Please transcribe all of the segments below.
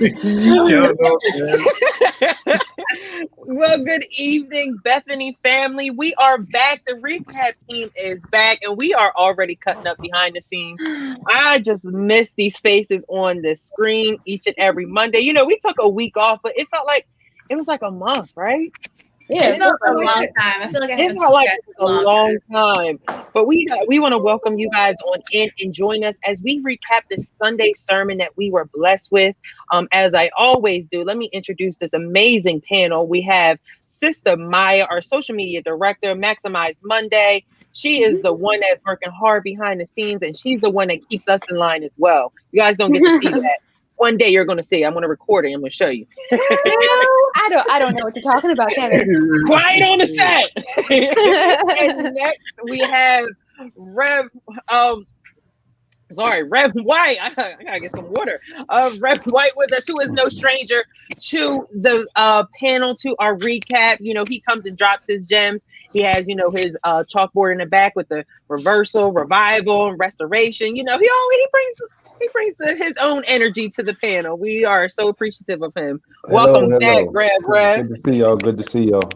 You don't know, man. Well, good evening, Bethany family. We are back. The recap team is back, and we are already cutting up behind the scenes. I just miss these faces on the screen each and every Monday. You know, we took a week off, but it felt like it was like a month, right? Yeah, It it felt felt like a like long it. time. I feel like I It haven't felt like stretched it was in a a long long time. time. But we want to welcome you guys on in and join us as we recap this Sunday sermon that we were blessed with. As I always do, let me introduce this amazing panel. We have Sister Maya, our social media director, Maximize Monday. She is the one that's working hard behind the scenes, and she's the one that keeps us in line as well. You guys don't get to see that. One day you're going to see. I'm going to record it. I'm going to show you. No, I don't know what you're talking about, Kevin. Quiet on the set. And next we have Rev. Rev White. I gotta get some water. Rev White with us, who is no stranger to the panel, to our recap. You know, he comes and drops his gems. He has, you know, his chalkboard in the back with the reversal, revival, and restoration. You know, he brings his own energy to the panel. We are so appreciative of him. Welcome back, Rev. Good to see y'all. Good to see y'all.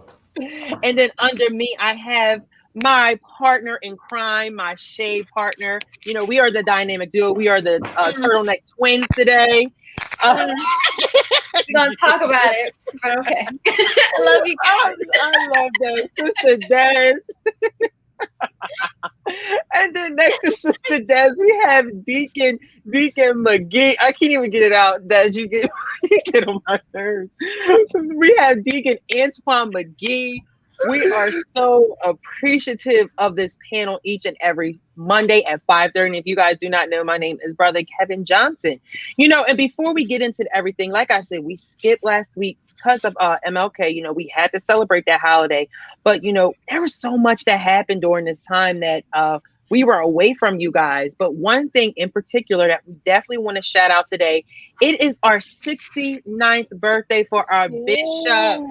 And then under me, I have my partner in crime, my shade partner. You know, we are the dynamic duo. We are the turtleneck twins today. We're going to talk about it, but okay. I love you guys. I love that. Sister Des. And then next to Sister Des, we have Deacon McGee. I can't even get it out. Des, you get on my nerves. We have Deacon Antoine McGee. We are so appreciative of this panel each and every Monday at 5:30. And if you guys do not know, my name is Brother Kevin Johnson. You know, and before we get into everything, like I said, we skipped last week because of MLK. You know, we had to celebrate that holiday. But, you know, there was so much that happened during this time that we were away from you guys. But one thing in particular that we definitely want to shout out today, it is our 69th birthday for our bishop.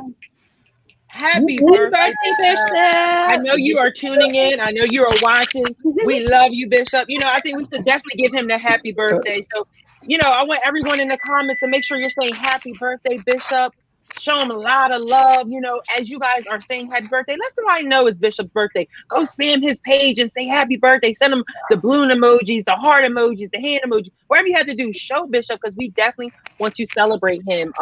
Happy birthday, Bishop. I know you are tuning in. I know you are watching. We love you, Bishop. You know, I think we should definitely give him the happy birthday. So, you know, I want everyone in the comments to make sure you're saying happy birthday, Bishop. Show him a lot of love. You know, as you guys are saying happy birthday, let somebody know it's Bishop's birthday. Go spam his page and say happy birthday. Send him the balloon emojis, the heart emojis, the hand emoji, whatever you have to do. Show Bishop, because we definitely want to celebrate him.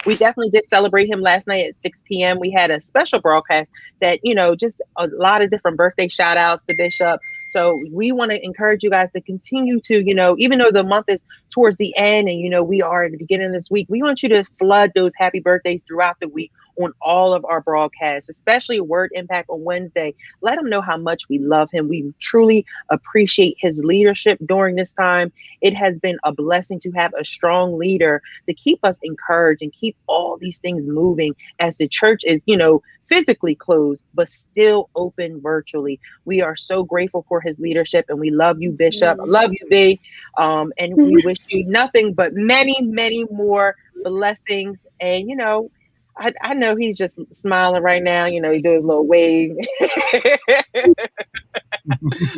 We definitely did celebrate him last night at 6 p.m. We had a special broadcast that, you know, just a lot of different birthday shout outs to Bishop. So we want to encourage you guys to continue to, you know, even though the month is towards the end and, you know, we are at the beginning of this week, we want you to flood those happy birthdays throughout the week on all of our broadcasts, especially Word Impact on Wednesday. Let him know how much we love him. We truly appreciate his leadership during this time. It has been a blessing to have a strong leader to keep us encouraged and keep all these things moving as the church is, you know, physically closed, but still open virtually. We are so grateful for his leadership, and we love you, Bishop. I love you, B. And we wish you nothing but many, many more blessings. And, you know, I know he's just smiling right now. You know, he does his little wave.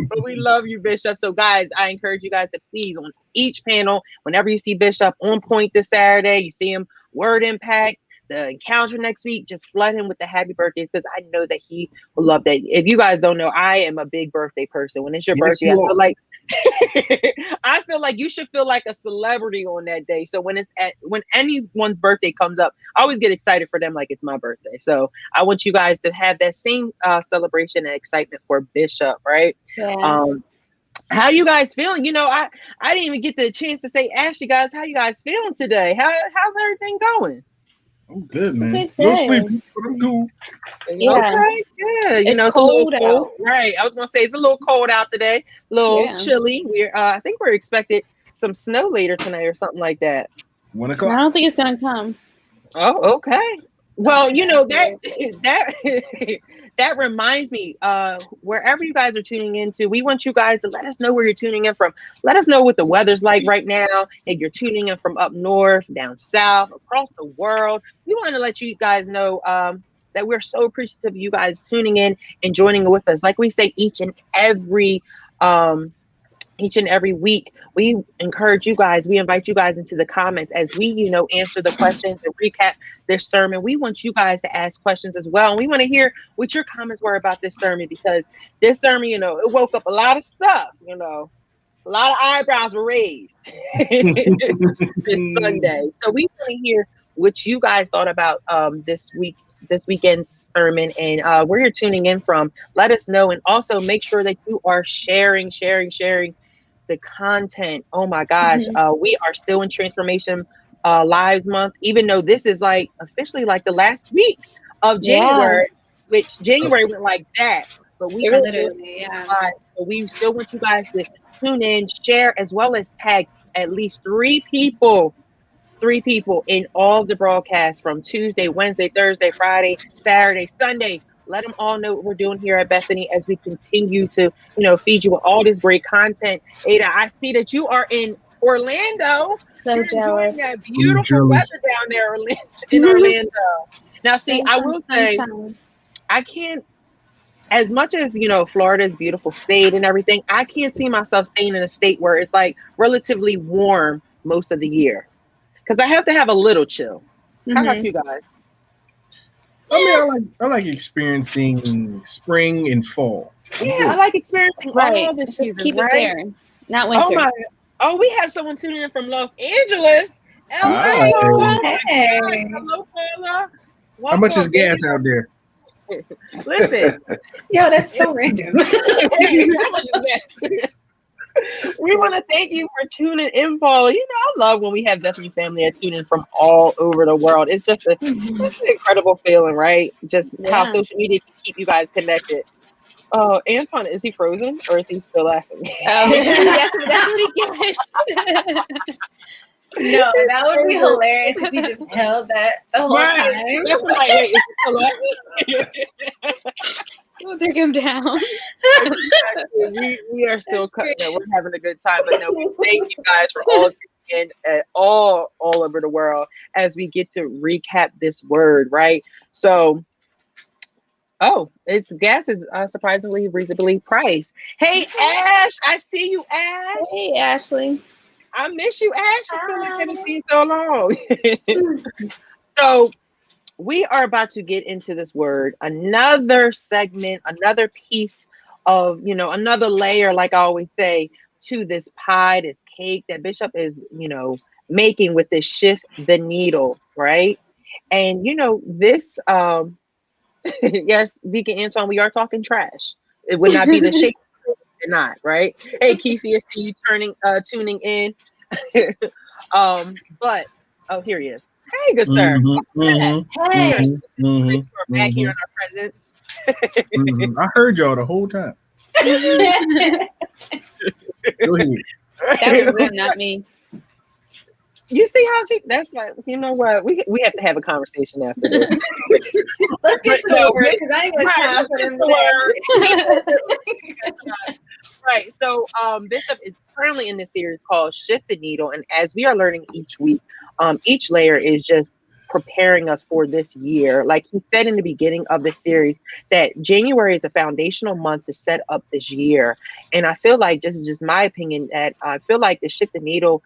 But we love you, Bishop. So, guys, I encourage you guys to please, on each panel, whenever you see Bishop on point this Saturday, you see him, Word Impact, the encounter next week, just flood him with the happy birthdays, because I know that he will love that. If you guys don't know, I am a big birthday person. When it's your birthday, I feel like I feel like you should feel like a celebrity on that day. So when anyone's birthday comes up, I always get excited for them like it's my birthday. So I want you guys to have that same celebration and excitement for Bishop, right? Yeah. How you guys feeling? You know, I didn't even get the chance to say, ask you guys, how you guys feeling today? How's everything going? I'm good, man. Good No day. sleepy, but I'm cool. Yeah. Okay, yeah. You It's know, it's cold a little cold. out. Right. I was gonna say it's a little cold out today, a little Yeah. chilly. I think we're expected some snow later tonight or something like that. 1 I o'clock. don't think it's gonna come. Oh, okay. Well, you know, that reminds me, wherever you guys are tuning into, we want you guys to let us know where you're tuning in from. Let us know what the weather's like right now. If you're tuning in from up north, down south, across the world, we want to let you guys know that we're so appreciative of you guys tuning in and joining with us. Like we say each and every each and every week, we encourage you guys, we invite you guys into the comments as we, answer the questions and recap this sermon. We want you guys to ask questions as well. And we want to hear what your comments were about this sermon, because this sermon, it woke up a lot of stuff, a lot of eyebrows were raised this Sunday. So we want to hear what you guys thought about this weekend's sermon, and where you're tuning in from. Let us know, and also make sure that you are sharing the content. Oh my gosh, we are still in Transformation Lives Month, even though this is like officially like the last week of January, which January went like that. But we literally, so we still want you guys to tune in, share, as well as tag at least 3 people in all the broadcasts from Tuesday, Wednesday, Thursday, Friday, Saturday, Sunday. Let them all know what we're doing here at Bethany as we continue to, feed you with all this great content. Ada, I see that you are in Orlando. So You're jealous. enjoying that beautiful weather down there in Orlando. Now, see, I will say, I can't, as much as, Florida's beautiful state and everything, I can't see myself staying in a state where it's like relatively warm most of the year, because I have to have a little chill. How about you guys? I mean, I like experiencing spring and fall. Yeah, I like experiencing all this season, keep it right? there, not winter. Oh, we have someone tuning in from Los Angeles, LA. Hey. Hello, Paula. How much is gas out there? Listen. Yo, that's so random. We want to thank you for tuning in, Paula. I love when we have Bethany family that tune in from all over the world. It's just an incredible feeling, right? Just how social media can keep you guys connected. Oh, Antoine, is he frozen or is he still laughing? That's what he gets. No, that would be hilarious if he just held that the whole time. That's like, wait, is he still laughing? We'll take him down. we are still cutting it. We're having a good time. But no, thank you guys for all tuning in all over the world as we get to recap this word, right? So, gas is surprisingly reasonably priced. Hey, Ash, I see you, Ash. Hey, Ashley. I miss you, Ash. I feel like I haven't seen you so long. So, we are about to get into this word, another segment, another piece of, another layer, like I always say, to this pie, this cake that Bishop is, making with this shift the needle, right? And, this, yes, Deacon Antoine, we are talking trash. It would not be the shake or not, right? Hey, Keefe, I see you tuning in. But, here he is. Hey, good sir. Hey. We're back here in our presence. I heard y'all the whole time. Go ahead. That was them, not me. You see how that's like, you know what? We have to have a conversation after this. Let's get to the word, because I ain't got time for them. Right. So Bishop is currently in this series called Shift the Needle. And as we are learning each week, each layer is just preparing us for this year. Like he said in the beginning of the series, that January is a foundational month to set up this year. And I feel like, this is just my opinion, that I feel like the Shift the Needle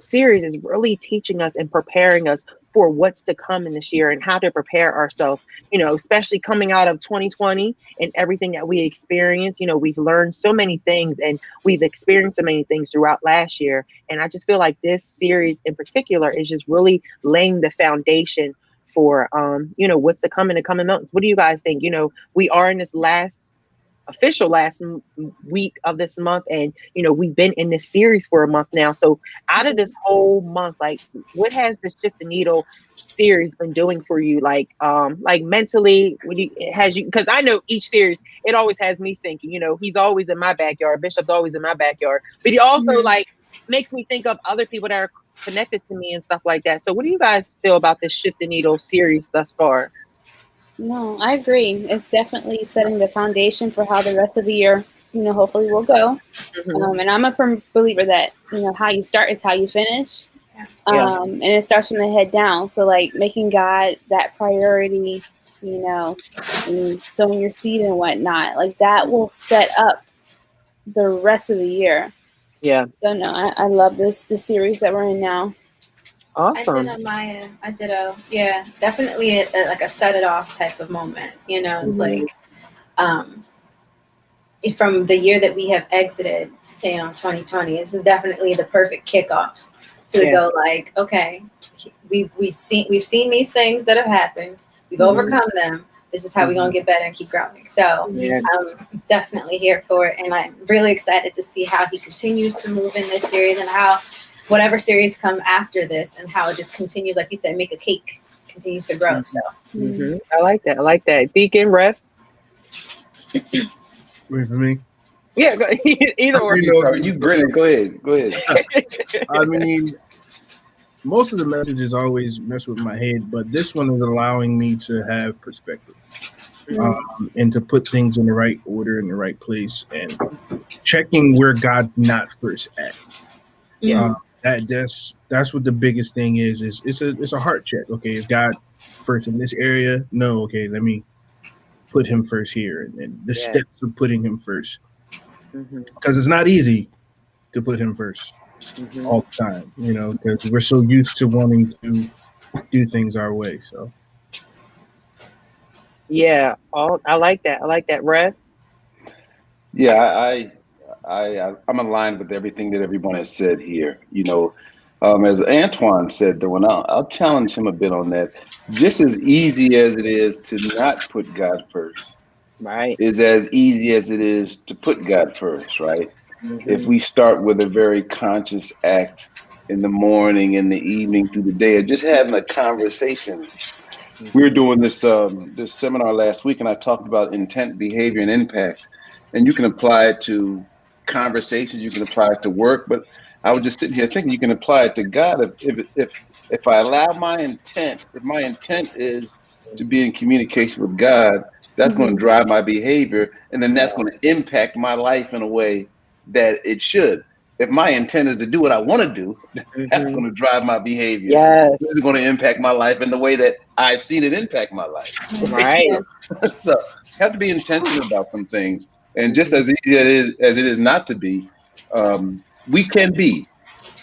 series is really teaching us and preparing us for what's to come in this year and how to prepare ourselves, especially coming out of 2020 and everything that we experienced. We've learned so many things and we've experienced so many things throughout last year. And I just feel like this series in particular is just really laying the foundation for, what's to come in the coming months. What do you guys think? We are in this official last week of this month, and we've been in this series for a month now. So out of this whole month, like, what has the Shift the Needle series been doing for you? Like mentally, because I know each series, it always has me thinking, he's always in my backyard, Bishop's always in my backyard, but he also makes me think of other people that are connected to me and stuff like that. So what do you guys feel about this Shift the Needle series thus far? No, I agree. It's definitely setting the foundation for how the rest of the year, hopefully will go. And I'm a firm believer that, how you start is how you finish. And it starts from the head down. So like making God that priority, and sowing your seed and whatnot, like that will set up the rest of the year. Yeah. So no, I love the series that we're in now. Awesome. I did definitely like a set it off type of moment. You know, it's like from the year that we have exited, 2020, this is definitely the perfect kickoff to go like, okay, we've seen these things that have happened. We've overcome them. This is how we're going to get better and keep growing. So I'm definitely here for it. And I'm really excited to see how he continues to move in this series and how whatever series come after this and how it just continues, like you said, make a cake, continues to grow. So I like that. Deacon, Ref. Wait for me. Yeah, either or. You grinning. Go ahead. I mean, most of the messages always mess with my head, but this one is allowing me to have perspective and to put things in the right order, in the right place, and checking where God's not first at. Yeah. That's what the biggest thing is. It's a heart check. Okay, is God first in this area? No. Okay, let me put him first here, and the steps of putting him first. Because it's not easy to put him first all the time, because we're so used to wanting to do things our way. So, yeah, I like that, Rev. Yeah, I'm aligned with everything that everyone has said here. As Antoine said, though, and I'll challenge him a bit on that. Just as easy as it is to not put God first, right, is as easy as it is to put God first, right? If we start with a very conscious act in the morning, in the evening, through the day, of just having a conversation. We were doing this seminar last week, and I talked about intent, behavior, and impact. And you can apply it to conversations, you can apply it to work, but I was just sitting here thinking you can apply it to God. If I allow my intent, if my intent is to be in communication with God, that's going to drive my behavior, and then that's going to impact my life in a way that it should. If my intent is to do what I want to do, that's going to drive my behavior. Yes. This is going to impact my life in the way that I've seen it impact my life. Right. So have to be intentional about some things. And just as easy as it is not to be, we can be.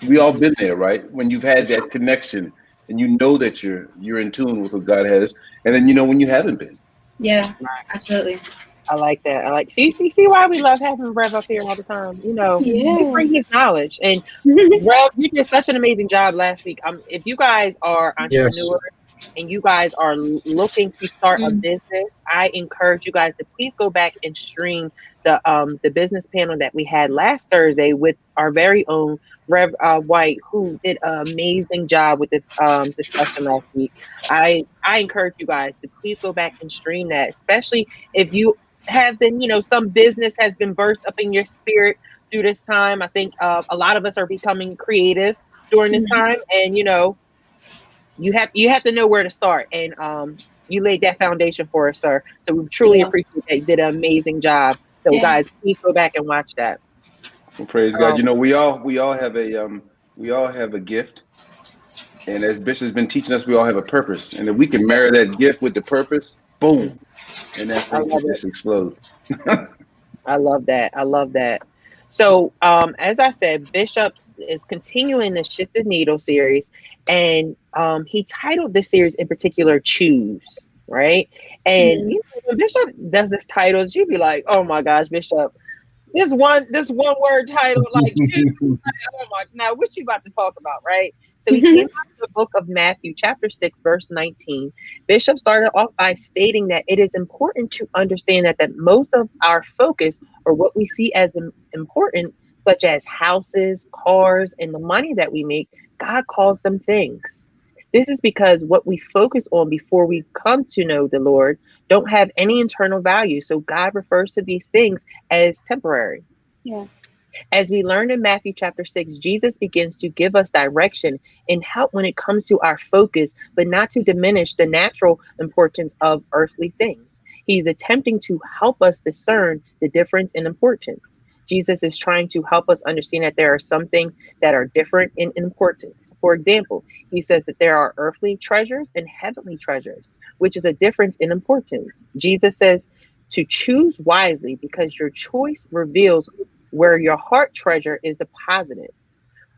We all been there, right? When you've had that connection and you know that you're in tune with what God has, and then when you haven't been. Yeah, absolutely. I like that. See why we love having Rev up here all the time. We bring his knowledge. And Rev, you did such an amazing job last week. If you guys are entrepreneurs and you guys are looking to start a business, I encourage you guys to please go back and stream the business panel that we had last Thursday with our very own Rev White, who did an amazing job with the discussion last week. I encourage you guys to please go back and stream that, especially if you have been, some business has been burst up in your spirit through this time. I think a lot of us are becoming creative during this time, and you have to know where to start, and you laid that foundation for us, sir. So we truly appreciate that. You did an amazing job. So guys, please go back and watch that. Well, praise God. We all have a gift, and as Bishop's been teaching us, we all have a purpose. And if we can marry that gift with the purpose, boom, and that thing can just explode. I love that. So, as I said, Bishop is continuing the Shift the Needle series, and he titled this series in particular "Choose." Right, and when Bishop does this titles, you'd be like, "Oh my gosh, Bishop, this one word title, like, oh my, now what you about to talk about?" Right. So he came out of the book of Matthew, chapter 6, verse 19. Bishop started off by stating that it is important to understand that most of our focus, or what we see as important, such as houses, cars, and the money that we make, God calls them things. This is because what we focus on before we come to know the Lord don't have any internal value. So God refers to these things as temporary. Yeah. As we learn in Matthew chapter 6, Jesus begins to give us direction and help when it comes to our focus, but not to diminish the natural importance of earthly things. He's attempting to help us discern the difference in importance. Jesus is trying to help us understand that there are some things that are different in importance. For example, he says that there are earthly treasures and heavenly treasures, which is a difference in importance. Jesus says to choose wisely because your choice reveals Where your heart treasure is the positive.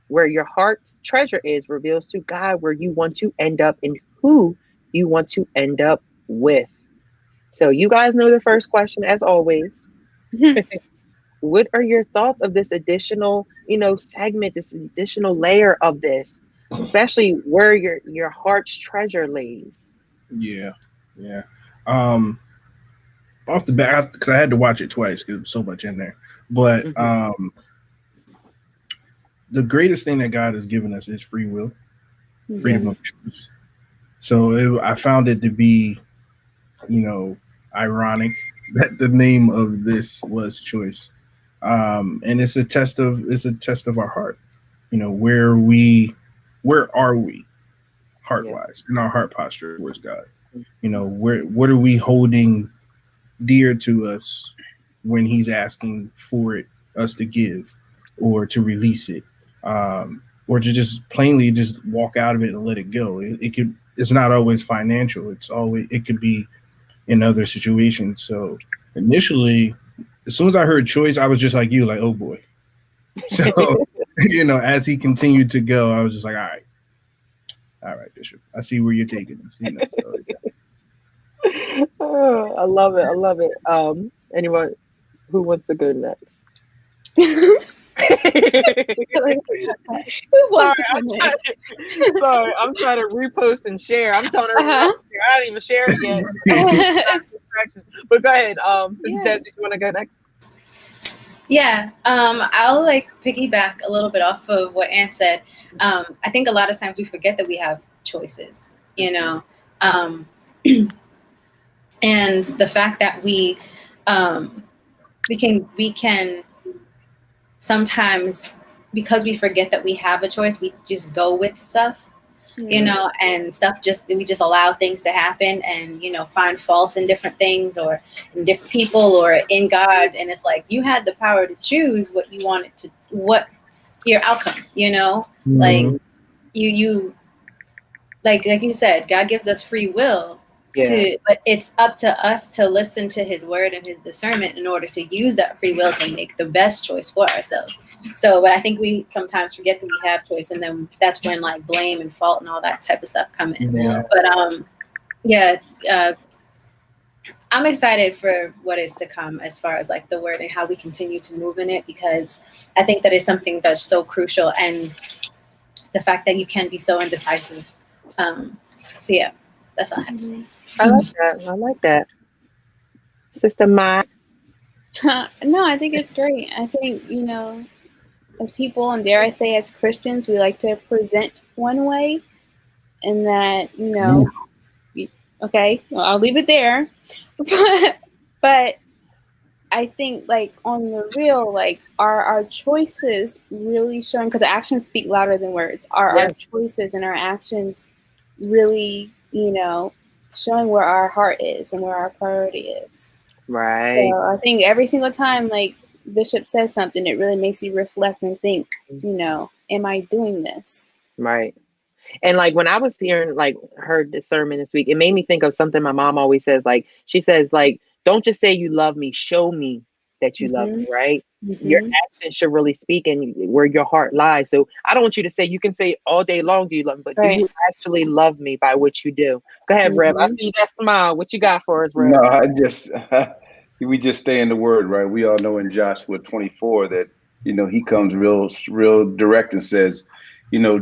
Where your heart's treasure is reveals to God where you want to end up and who you want to end up with. So you guys know the first question as always. What are your thoughts of this additional, segment, this additional layer of this, especially where your heart's treasure lays? Yeah. Off the bat, because I had to watch it twice because there's so much in there. But the greatest thing that God has given us is free will, freedom of choice. So I found it to be, ironic that the name of this was choice, and it's a test of our heart. Where are we heart wise in our heart posture towards God? What are we holding dear to us when He's asking for us to give or to release it, or to just plainly just walk out of it and let it go. It's not always financial. It could be in other situations. So initially, as soon as I heard choice, I was just like you, like, oh boy. So, as he continued to go, I was just like, all right, Bishop, I see where you're taking this. Oh, I love it. Anyone who wants to go next? Sorry, I'm trying to repost and share. I'm telling her I didn't even share it yet. But go ahead. Since Deb, do you want to go next? Yeah, I'll piggyback a little bit off of what Ann said. I think a lot of times we forget that we have choices, and the fact that we can sometimes, because we forget that we have a choice, we just go with stuff, and we just allow things to happen and, find faults in different things or in different people or in God. And it's like, you had the power to choose what you wanted to, what your outcome, like you said, God gives us free will. But it's up to us to listen to His word and His discernment in order to use that free will to make the best choice for ourselves. So, but I think we sometimes forget that we have choice, and then that's when blame and fault and all that type of stuff come in. Yeah. But I'm excited for what is to come as far as the word and how we continue to move in it, because I think that is something that's so crucial, and the fact that you can be so indecisive. So yeah, that's all I have to say. I like that. Sister Mai. No, I think it's great. I think, as people, and dare I say as Christians, we like to present one way, and that, okay, well, I'll leave it there. But I think on the real, are our choices really showing, because actions speak louder than words, are our choices and our actions really, showing where our heart is and where our priority is. Right. So I think every single time Bishop says something, it really makes you reflect and think, am I doing this? Right. And when I was hearing her sermon this week, it made me think of something my mom always says. She says, don't just say you love me, show me that you love me, right? Your actions should really speak and where your heart lies. So I don't want you to say, you can say all day long, do you love me? But do you actually love me by what you do? Go ahead, Rev. I see that smile. What you got for us, Rev? No, we just stay in the word, right? We all know in Joshua 24 that, he comes real direct and says,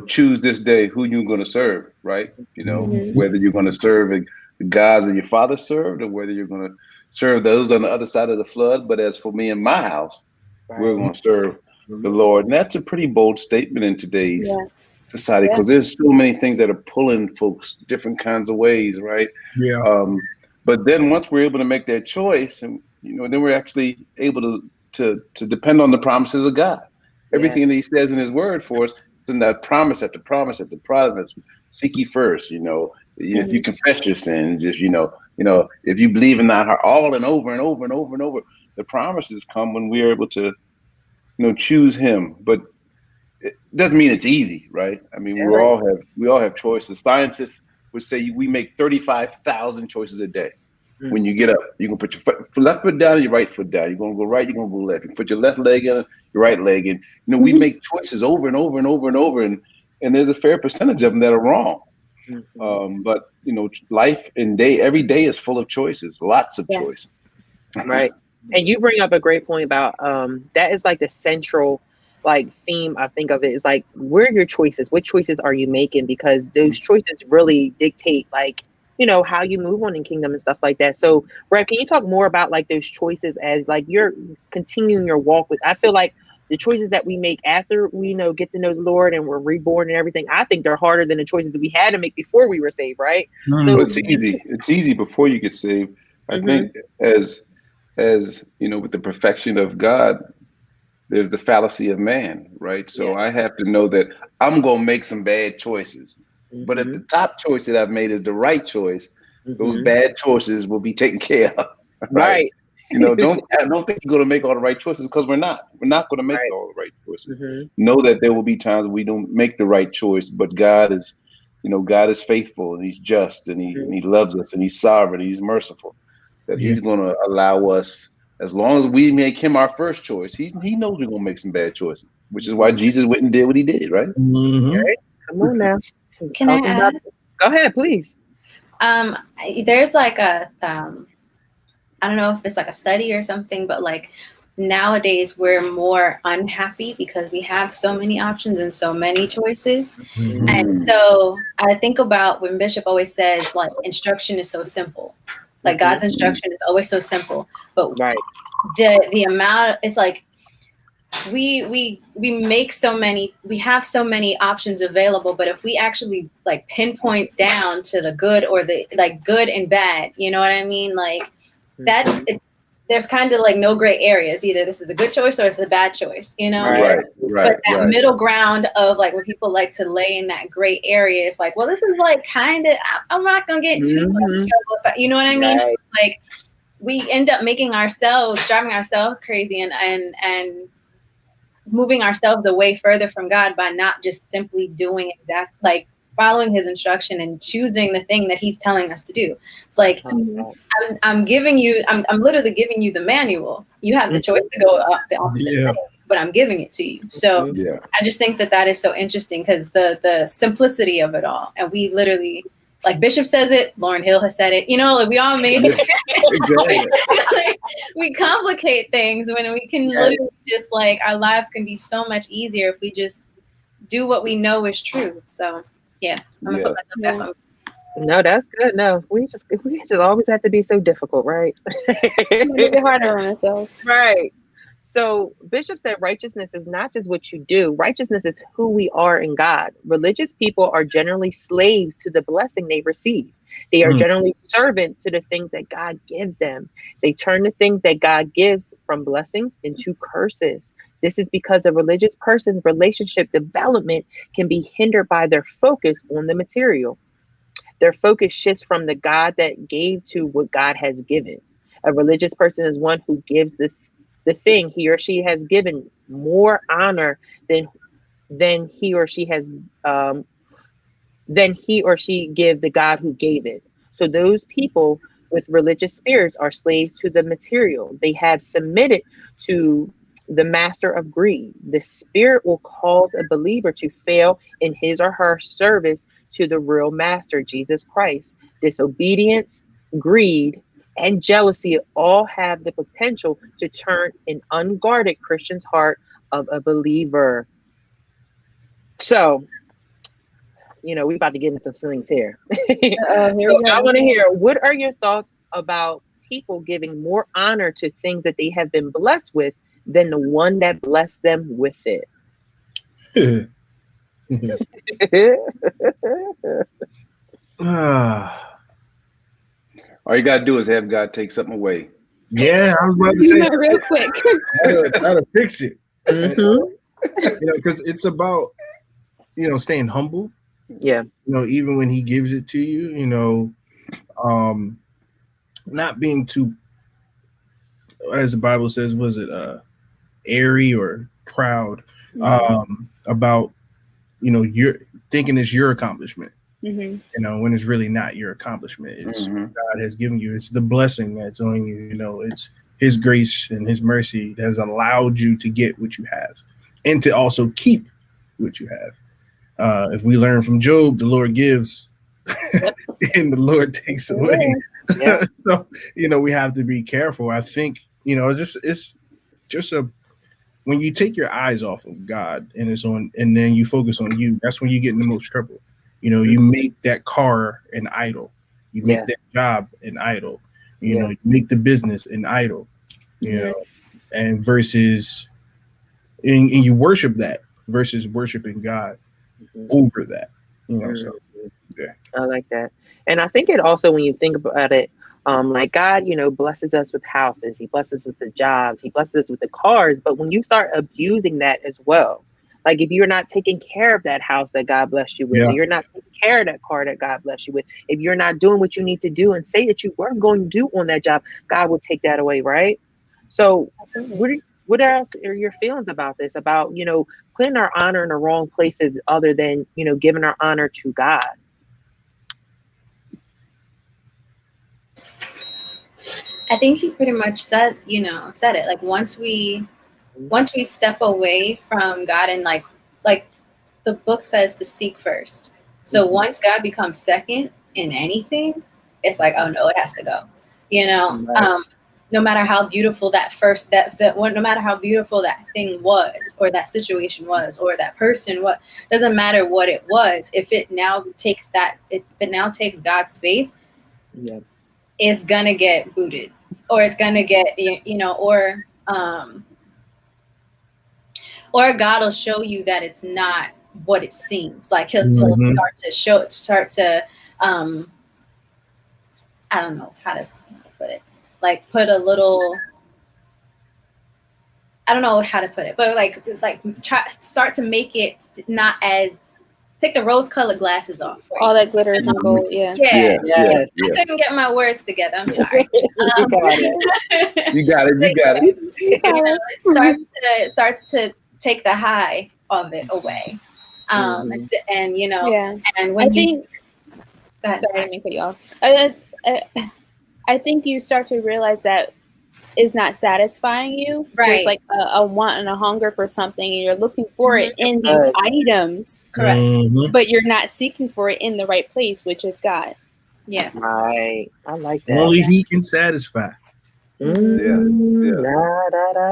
choose this day who you're going to serve, right? Whether you're going to serve the gods that your father served, or whether you're going to serve those on the other side of the flood. But as for me and my house, we're going to serve the Lord. And that's a pretty bold statement in today's society, because there's so many things that are pulling folks different kinds of ways, right? Yeah. But then once we're able to make that choice, and then we're actually able to depend on the promises of God. Everything that He says in His word for us, it's in that promise after promise after promise. Seek ye first, if you confess your sins, if if you believe in that heart, all and over and over and over and over, the promises come when we are able to, choose Him. But it doesn't mean it's easy, right? I mean, we all have choices. Scientists would say we make 35,000 choices a day. When you get up, you can put your left foot down and your right foot down. You're gonna go right, you're gonna go left. You put your left leg in, your right leg in. We make choices over and over and over and over, and there's a fair percentage of them that are wrong. But life and every day is full of choices, lots of choices. Right. And you bring up a great point about that is like the central theme, I think of it, is like, where are your choices? What choices are you making? Because those choices really dictate how you move on in kingdom and stuff like that. So Brad, can you talk more about those choices as you're continuing your walk with? I feel like the choices that we make after we get to know the Lord and we're reborn and everything, I think they're harder than the choices that we had to make before we were saved, right? So it's easy. It's easy before you get saved. I think as with the perfection of God, there's the fallacy of man, right? So I have to know that I'm going to make some bad choices. But if the top choice that I've made is the right choice, those bad choices will be taken care of. Right. I don't think you're going to make all the right choices, because we're not. We're not going to make all the right choices. Know that there will be times we don't make the right choice, but God is faithful, and He's just, and He loves us, and He's sovereign, and He's merciful. That He's going to allow us, as long as we make Him our first choice. He knows we're going to make some bad choices, which is why Jesus went and did what He did, right? Right? Come on now. Can I add? Go ahead, please. There's I don't know if it's a study or something, but nowadays we're more unhappy because we have so many options and so many choices. And so I think about when Bishop always says instruction is so simple. God's instruction is always so simple, but the amount, it's we make so many, we have so many options available, but if we actually pinpoint down to the good or the good and bad, you know what I mean? There's kind of no gray areas. Either this is a good choice or it's a bad choice, Right. But that middle ground of when people like to lay in that gray area, it's well, this is kind of, I'm not gonna get too much trouble, you know what I mean? Right. So we end up driving ourselves crazy and moving ourselves away further from God by not just simply doing following His instruction and choosing the thing that He's telling us to do. It's I'm literally giving you the manual. You have the choice to go up the opposite way, but I'm giving it to you. So I just think that is so interesting, because the simplicity of it all. And we literally, Bishop says it, Lauryn Hill has said it, we all made it. We complicate things when we can literally just our lives can be so much easier if we just do what we know is true. So I'm gonna put myself back on. No, that's good. No, we just always have to be so difficult, right? Make it harder on ourselves. Right. So Bishop said righteousness is not just what you do. Righteousness is who we are in God. Religious people are generally slaves to the blessing they receive. They are generally servants to the things that God gives them. They turn the things that God gives from blessings into curses. This is because a religious person's relationship development can be hindered by their focus on the material. Their focus shifts from the God that gave to what God has given. A religious person is one who gives the thing he or she has given more honor than he or she has give the God who gave it. So those people with religious spirits are slaves to the material. They have submitted to the master of greed. The spirit will cause a believer to fail in his or her service to the real master, Jesus Christ. Disobedience, greed, and jealousy all have the potential to turn an unguarded Christian's heart of a believer. So, we're about to get into some things here. I want to hear, what are your thoughts about people giving more honor to things that they have been blessed with than the one that blessed them with it? All you gotta do is have God take something away. Yeah, I was about to say real quick. how to fix it. Because it's about staying humble. Yeah. Even when He gives it to you, not being too, as the Bible says, was it airy or proud about you're thinking it's your accomplishment. Mm-hmm. You know, when it's really not your accomplishment. It's Mhm. God has given you. It's the blessing that's on you. You know, it's His grace and His mercy that has allowed you to get what you have, and to also keep what you have. If we learn from Job, the Lord gives, and the Lord takes away. Yeah. So you know, we have to be careful. I think you know, it's just a when you take your eyes off of God and it's on, and then you focus on you. That's when you get in the most trouble. You know, you make that car an idol. You make Yeah. that job an idol. You Yeah. know, you make the business an idol. You know, and versus, and you worship that versus worshiping God Mhm. over that. You know, so yeah. I like that. And I think it also, when you think about it, like God, you know, blesses us with houses. He blesses us with the jobs. He blesses us with the cars. But when you start abusing that as well, like if you're not taking care of that house that God blessed you with, Yeah. or you're not taking care of that car that God blessed you with, if you're not doing what you need to do and say that you were going to do on that job, God will take that away, right? So Absolutely. what else are your feelings about this? About, you know, putting our honor in the wrong places other than, you know, giving our honor to God. I think he pretty much said it. Like once we step away from God and like the book says to seek first. So once God becomes second in anything, it's like, oh no, it has to go. You know, Right. no matter how beautiful no matter how beautiful that thing was, or that situation was, or that person was, doesn't matter what it was. If it now takes God's space, Yeah. it's gonna get booted, or it's gonna get or God will show you that it's not what it seems. Like he'll Mhm. start to I don't know how to put it. Like put a little, I don't know how to put it, but start to make it not as, take the rose-colored glasses off. All that glitter is in gold. Yeah. Yeah. Yes. I couldn't get my words together. I'm sorry. You got it. You got it. You got it. It starts to take the high of it away. And you know, Yeah. and when I think. go ahead. Sorry, I didn't mean to cut you off. I think you start to realize that is not satisfying you. Right. There's like a want and a hunger for something, and you're looking for it in these items. Correct. Mhm. But you're not seeking for it in the right place, which is God. Yeah. Right. I like that. Only He can satisfy. Da, da,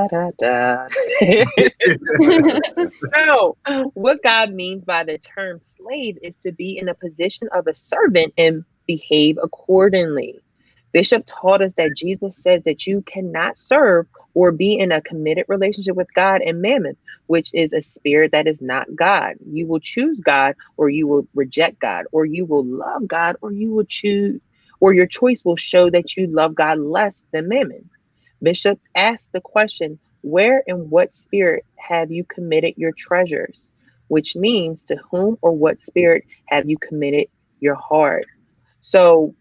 da, da. So, what God means by the term slave is to be in a position of a servant and behave accordingly. Bishop taught us that Jesus says that you cannot serve or be in a committed relationship with God and mammon, which is a spirit that is not God. You will choose God or you will reject God, or you will love God or you will choose, or your choice will show that you love God less than mammon. Bishop asked the question, where and what spirit have you committed your treasures? Which means, to whom or what spirit have you committed your heart? So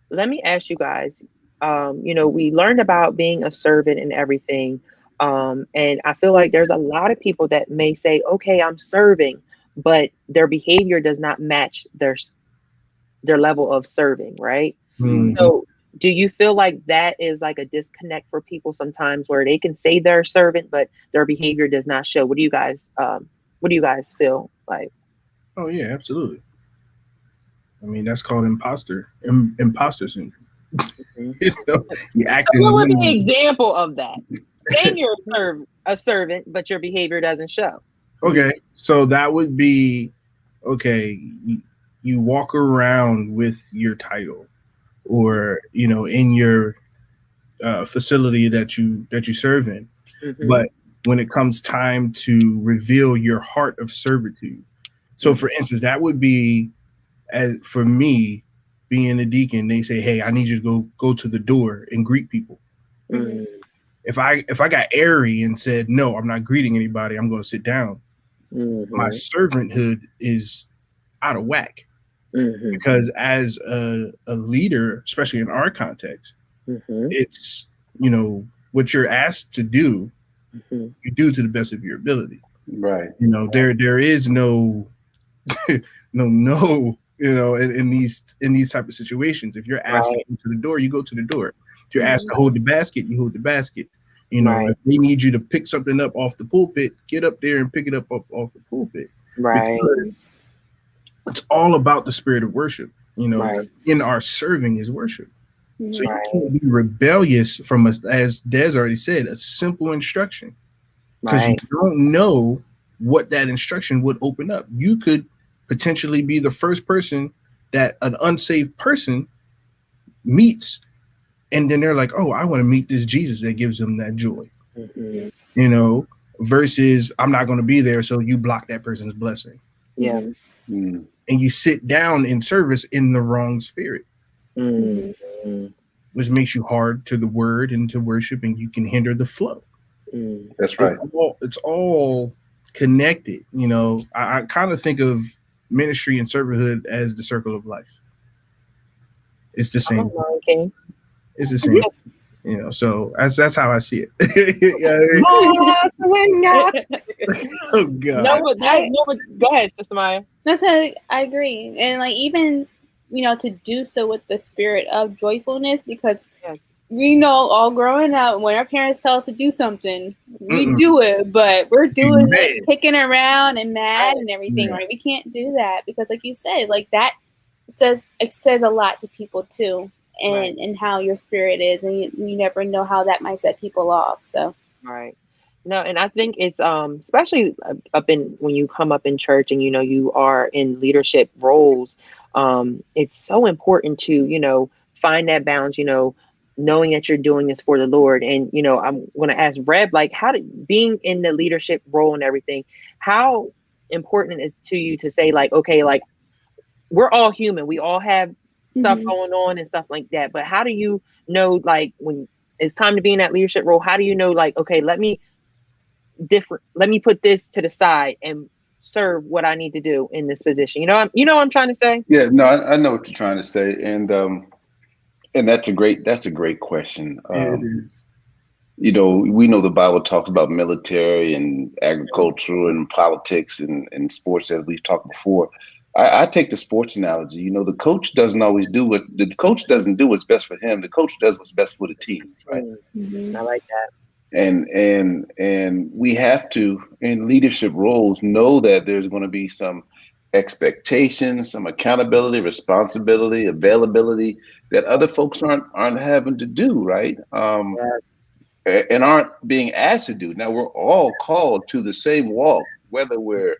let me ask you guys, you know, we learned about being a servant and everything. And I feel like there's a lot of people that may say, okay, I'm serving, but their behavior does not match their level of serving, right? Mhm. So do you feel like that is like a disconnect for people sometimes, where they can say they're a servant, but their behavior does not show? What do you guys feel like? Oh yeah, absolutely. I mean, that's called imposter syndrome. You know, you acting. What would be an example of that? Saying you're a servant, but your behavior doesn't show. Okay, so that would be okay. You walk around with your title, or you know, in your facility that you serve in, but when it comes time to reveal your heart of servitude, so for instance, that would be, as for me being a deacon, they say, "Hey, I need you to go to the door and greet people." Mhm. If I got airy and said, "No, I'm not greeting anybody, I'm going to sit down," my Mhm. servanthood is out of whack. Mhm. Because as a leader, especially in our context, Mhm. it's, you know, what you're asked to do, Mhm. you do to the best of your ability. Right. You know, there is no no, in these type of situations. If you're asked Right. to go to the door, you go to the door. If you're asked Mhm. to hold the basket, you hold the basket. Right. If they need you to pick something up off the pulpit, get up there and pick it up off the pulpit. Right. Because it's all about the spirit of worship. Right. In our serving is worship. So Right. you can't be rebellious from us, as Des already said, a simple instruction. Because Right. you don't know what that instruction would open up. You could potentially be the first person that an unsaved person meets, and then they're like, oh, I want to meet this Jesus that gives them that joy. Mhm. Versus I'm not going to be there, so you block that person's blessing. Yeah. Mm. And you sit down in service in the wrong spirit, Mhm. which makes you hard to the word and to worship, and you can hinder the flow. Mhm. That's right. It's all connected. I kind of think of ministry and servanthood as the circle of life. It's the same. Okay. It's the same. So that's how I see it. Oh God. No, but go ahead, Sister Maya. That's how I agree. And like even to do so with the spirit of joyfulness, because Yes. all growing up, when our parents tell us to do something, we Mm-mm. do it, but we're doing Mad. it, kicking around and mad and everything, Yeah. right? We can't do that because, like you said, like that says a lot to people too, and how your spirit is, and you never know how that might set people off. So Right. No, and I think it's especially up in when you come up in church and you are in leadership roles, it's so important to find that balance, knowing that you're doing this for the Lord. And I'm going to ask Reb, like, how did being in the leadership role and everything, how important it is to you to say, like, okay, like we're all human, we all have stuff going on and stuff like that, but how do you know, like, when it's time to be in that leadership role, how do you know, like, okay, let me put this to the side and serve what I need to do in this position. What I'm trying to say? Yeah, no, I know what you're trying to say, and that's a great question. It is. We know the Bible talks about military and agriculture and politics and sports, as we've talked before. I take the sports analogy. The coach doesn't always do what's best for him. The coach does what's best for the team, right? I like that. And we have to, in leadership roles, know that there's going to be some expectations, some accountability, responsibility, availability that other folks aren't having to do, right? And aren't being asked to do. Now we're all called to the same walk, whether we're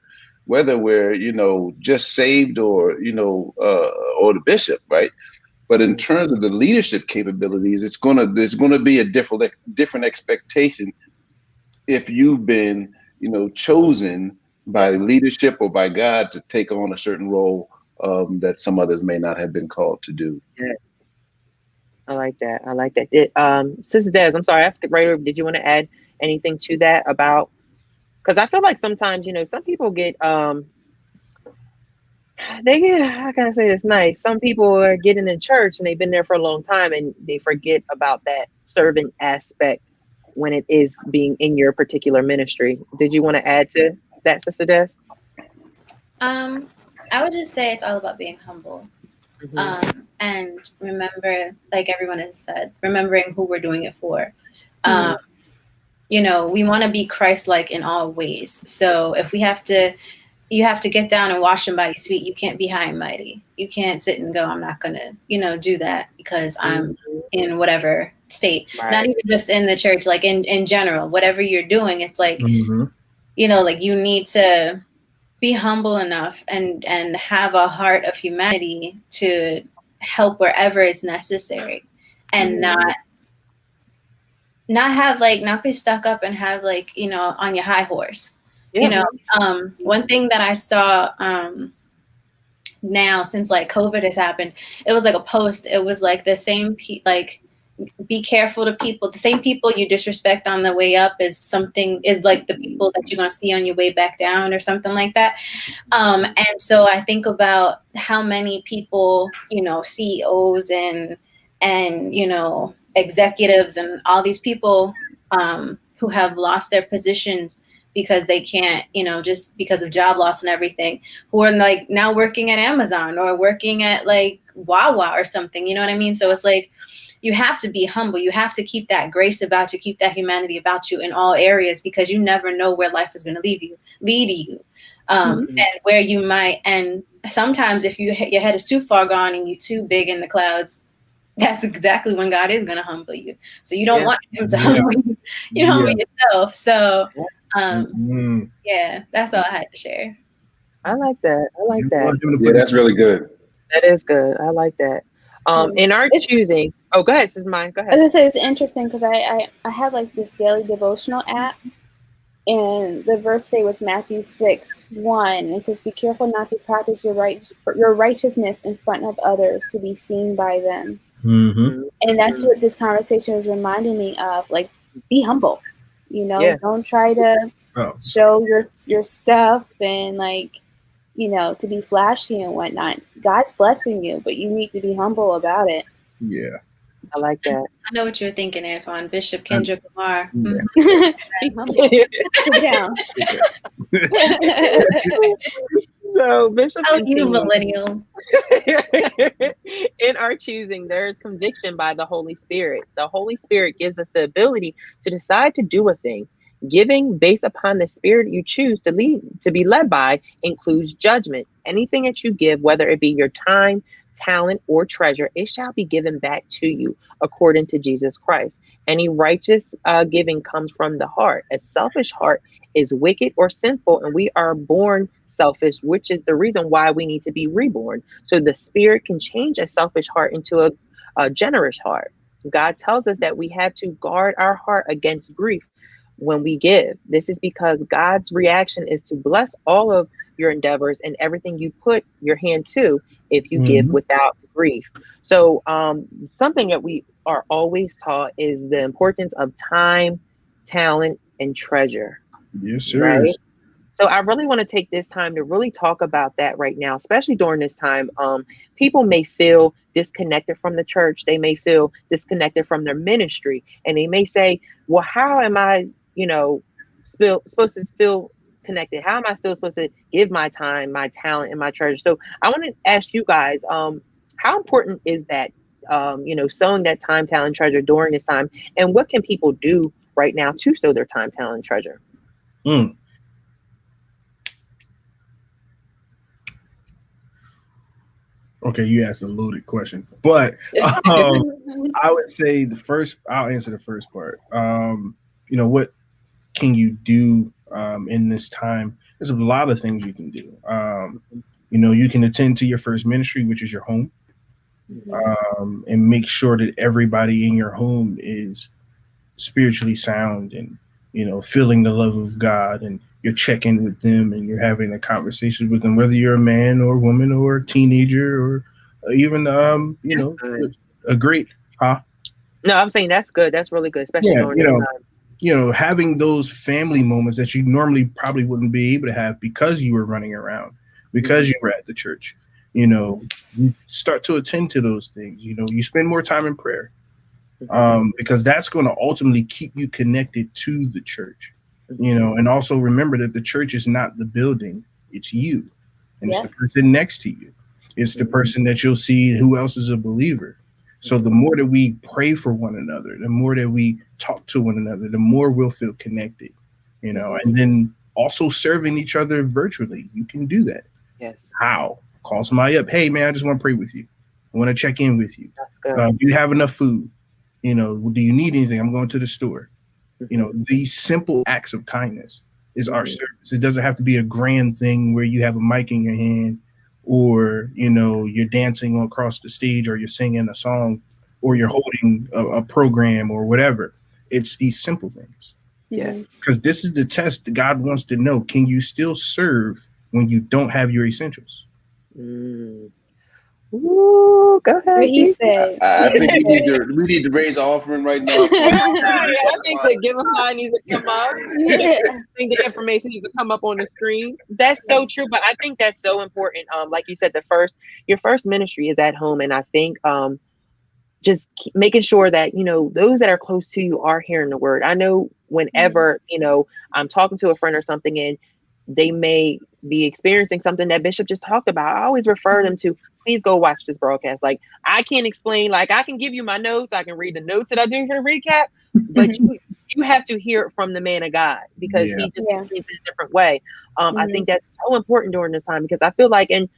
just saved or or the bishop, right? But in terms of the leadership capabilities, there's gonna be a different expectation if you've been chosen by leadership or by God to take on a certain role that some others may not have been called to do. Yes. I like that. Sister Des, I'm sorry, I skipped right over. Did you want to add anything to that about? Because I feel like sometimes some people get how can I say this nice? Some people are getting in church and they've been there for a long time and they forget about that servant aspect when it is being in your particular ministry. Did you want to add to that, Sister Des? I would just say it's all about being humble. And remember, like everyone has said, remembering who we're doing it for. We want to be Christ-like in all ways. So if you have to get down and wash somebody's feet, you can't be high and mighty. You can't sit and go, I'm not going to, do that because I'm in whatever state. Right. Not even just in the church, like in general, whatever you're doing, it's like, like you need to be humble enough and have a heart of humanity to help wherever it's necessary, and not be stuck up and have on your high horse. One thing that I saw now since COVID has happened, it was like a post. It was like the same be careful to people. The same people you disrespect on the way up is like the people that you're gonna see on your way back down, or something like that. And so I think about how many people, CEOs and executives and all these people who have lost their positions because they can't, just because of job loss and everything, who are like now working at Amazon or working at like Wawa or something, you know what I mean? So it's like, you have to be humble. You have to keep that grace about you, keep that humanity about you in all areas, because you never know where life is going to lead you, and where you might. And sometimes if your head is too far gone and you're too big in the clouds, that's exactly when God is going to humble you. So you don't want him to humble you. You humble yourself. So, yeah, that's all I had to share. I like that. I like that. Yeah, that's really good. That is good. I like that. In our choosing, go ahead, this is mine. Go ahead. I was gonna say it's interesting because I had like this daily devotional app, and the verse today was Matthew 6:1. It says, "Be careful not to practice your righteousness in front of others to be seen by them." Mm-hmm. And that's what this conversation was reminding me of. Like, be humble. Don't try to show your stuff and like, to be flashy and whatnot. God's blessing you, but you need to be humble about it. Yeah. I like that. I know what you're thinking, Antoine. Bishop Kendrick Lamar. Yeah. Be humble. Sit down. So Bishop, you millennials. In our choosing, there's conviction by the Holy Spirit. The Holy Spirit gives us the ability to decide to do a thing. Giving based upon the spirit you choose to be led by includes judgment. Anything that you give, whether it be your time, talent, or treasure, it shall be given back to you according to Jesus Christ. Any righteous giving comes from the heart. A selfish heart is wicked or sinful, and we are born selfish, which is the reason why we need to be reborn. So the Spirit can change a selfish heart into a generous heart. God tells us that we have to guard our heart against grief when we give. This is because God's reaction is to bless all of your endeavors and everything you put your hand to if you give without grief. So something that we are always taught is the importance of time, talent, and treasure. Yes, sir. Right? So I really want to take this time to really talk about that right now, especially during this time. People may feel disconnected from the church. They may feel disconnected from their ministry. And they may say, well, how am I, supposed to feel connected? How am I still supposed to give my time, my talent, and my treasure? So I want to ask you guys, how important is that, sowing that time, talent, treasure during this time? And what can people do right now to sow their time, talent, and treasure? Okay, you asked a loaded question, but I would say I'll answer the first part. What can you do in this time? There's a lot of things you can do. You can attend to your first ministry, which is your home, and make sure that everybody in your home is spiritually sound and, feeling the love of God, and you're checking with them and you're having a conversation with them, whether you're a man or a woman or a teenager or even, a great, No, I'm saying that's good. That's really good, especially during this time. Having those family moments that you normally probably wouldn't be able to have because you were running around, because you were at the church, you start to attend to those things. You spend more time in prayer, because that's going to ultimately keep you connected to the church, and also remember that the church is not the building, it's you, and it's the person next to you. It's the person that you'll see who else is a believer. So the more that we pray for one another, the more that we talk to one another, the more we'll feel connected, and then also serving each other virtually. You can do that. Yes. How? Call somebody up. Hey, man, I just want to pray with you. I want to check in with you. That's good. Do you have enough food? Do you need anything? I'm going to the store. These simple acts of kindness is our service. It doesn't have to be a grand thing where you have a mic in your hand, or you're dancing across the stage, or you're singing a song, or you're holding a program or whatever. It's these simple things. Yes. Because this is the test that God wants to know. Can you still serve when you don't have your essentials? Ooh, go ahead. What he said. I think we need to raise an offering right now. I think the Giveify needs to come up. I think the information needs to come up on the screen. That's so true, but I think that's so important. Like you said, your first ministry is at home, and I think just making sure that those that are close to you are hearing the word. I know whenever, I'm talking to a friend or something and they may be experiencing something that Bishop just talked about, I always refer them to, please go watch this broadcast. Like, I can't explain, like, I can give you my notes, I can read the notes that I do for the recap, but you have to hear it from the man of God, because he just speaks in a different way. I think that's so important during this time, because I feel like, and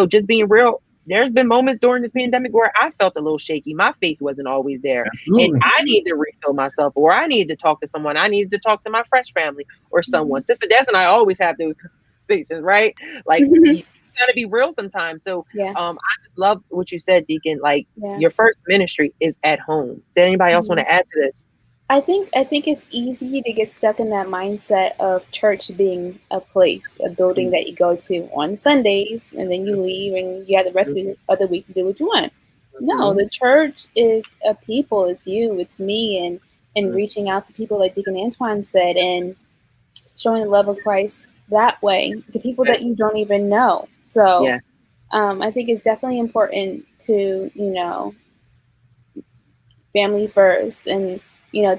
just being real, there's been moments during this pandemic where I felt a little shaky. My faith wasn't always there. Absolutely. And I needed to refill myself, or I needed to talk to someone. I needed to talk to my fresh family or someone. Sister Des and I always have those conversations, right? Like, you gotta be real sometimes. So I just love what you said, Deacon. Like, your first ministry is at home. Did anybody else want to add to this? I think it's easy to get stuck in that mindset of church being a place, a building that you go to on Sundays, and then you leave and you have the rest of the week to do what you want. No, the church is a people. It's you, it's me, and reaching out to people, like Deacon Antoine said, and showing the love of Christ that way to people that you don't even know. So I think it's definitely important to, family first, and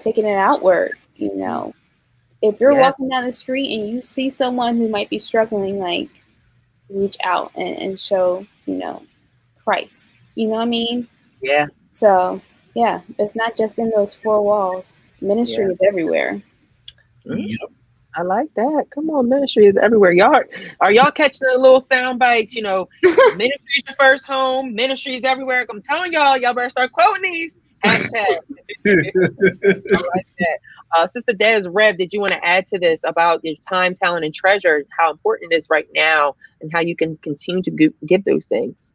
taking it outward. If you're walking down the street and you see someone who might be struggling, like, reach out and show, Christ. You know what I mean? Yeah. So, it's not just in those four walls. Ministry is everywhere. Yep. I like that. Come on, ministry is everywhere. Are y'all catching the little sound bites? Ministry is your first home. Ministry is everywhere. I'm telling y'all better start quoting these. Hashtag. I like that. Sister Des, Rev, did you want to add to this about your time, talent, and treasure, how important it is right now, and how you can continue to give those things?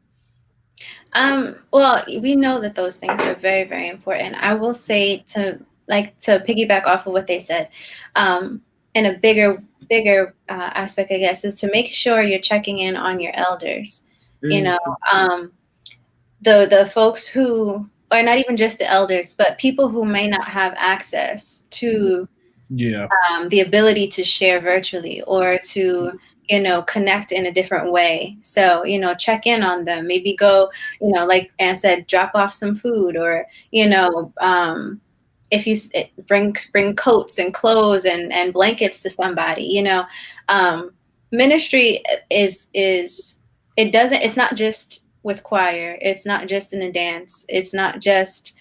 Well, we know that those things are very, very important. I will say, to piggyback off of what they said, in a bigger aspect, I guess, is to make sure you're checking in on your elders. The folks who, or not even just the elders, but people who may not have access to the ability to share virtually, or to connect in a different way. So, check in on them, maybe go, like Ann said, drop off some food, or, if you bring coats and clothes and blankets to somebody, ministry it's not just with choir. It's not just in a dance. It's not just,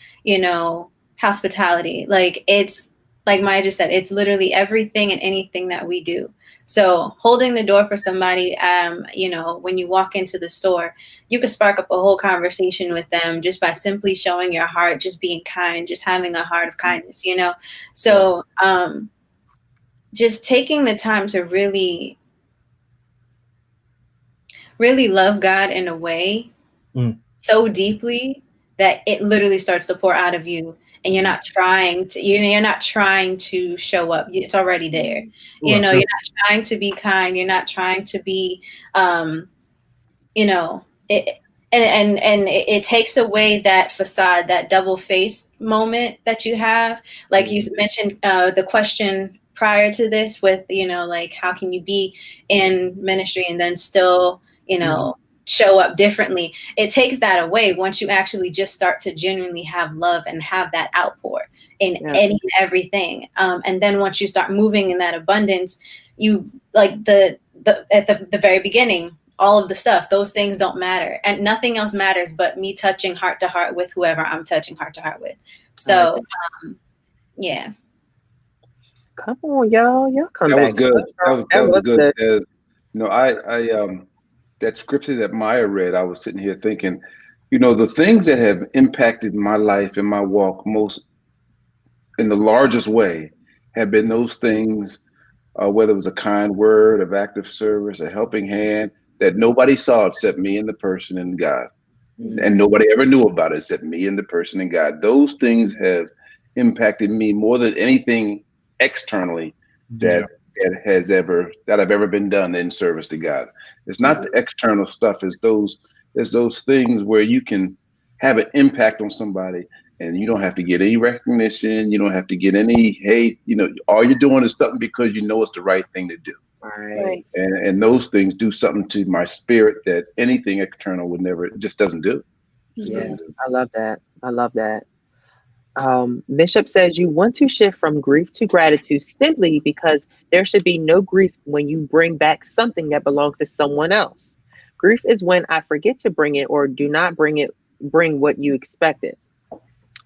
hospitality. Like, it's like Maya just said, it's literally everything and anything that we do. So holding the door for somebody, when you walk into the store, you could spark up a whole conversation with them just by simply showing your heart, just being kind, just having a heart of kindness, So just taking the time to really, really love God in a way so deeply that it literally starts to pour out of you. And you're not trying to show up. It's already there. You're not trying to be kind. You're not trying to be, it takes away that facade, that double-faced moment that you have. Like you mentioned, the question prior to this with, like, how can you be in ministry and then still, show up differently? It takes that away once you actually just start to genuinely have love and have that outpour in any and everything. And then once you start moving in that abundance, you, like at the very beginning, all of the stuff, those things don't matter, and nothing else matters but me touching heart to heart with whoever I'm touching heart to heart with. So yeah. Come on, y'all come that back. Was good. That was good. I that scripture that Maya read, I was sitting here thinking, the things that have impacted my life and my walk most in the largest way have been those things, whether it was a kind word, of active service, a helping hand that nobody saw except me and the person and God. And nobody ever knew about it except me and the person and God. Those things have impacted me more than anything externally that I've ever been done in service to God. It's not the external stuff. It's those things where you can have an impact on somebody and you don't have to get any recognition. You don't have to get any hate. All you're doing is something because it's the right thing to do. Right. And those things do something to my spirit that anything external would never, it just doesn't do. I love that. Bishop says you want to shift from grief to gratitude simply because there should be no grief when you bring back something that belongs to someone else. Grief is when I forget to bring it or do not bring what you expected.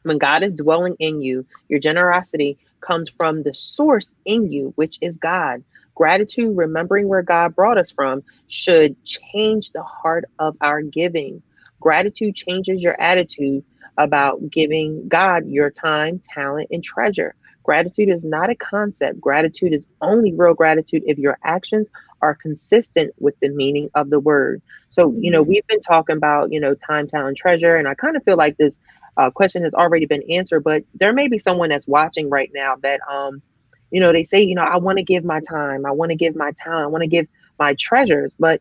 When God is dwelling in you, your generosity comes from the source in you, which is God. Gratitude, remembering where God brought us from, should change the heart of our giving. Gratitude changes your attitude about giving God your time, talent, and treasure. Gratitude is not a concept. Gratitude is only real gratitude if your actions are consistent with the meaning of the word. So, we've been talking about, time, talent, treasure, and I kind of feel like this question has already been answered, but there may be someone that's watching right now that, they say, I want to give my time, I want to give my talent, I want to give my treasures, but,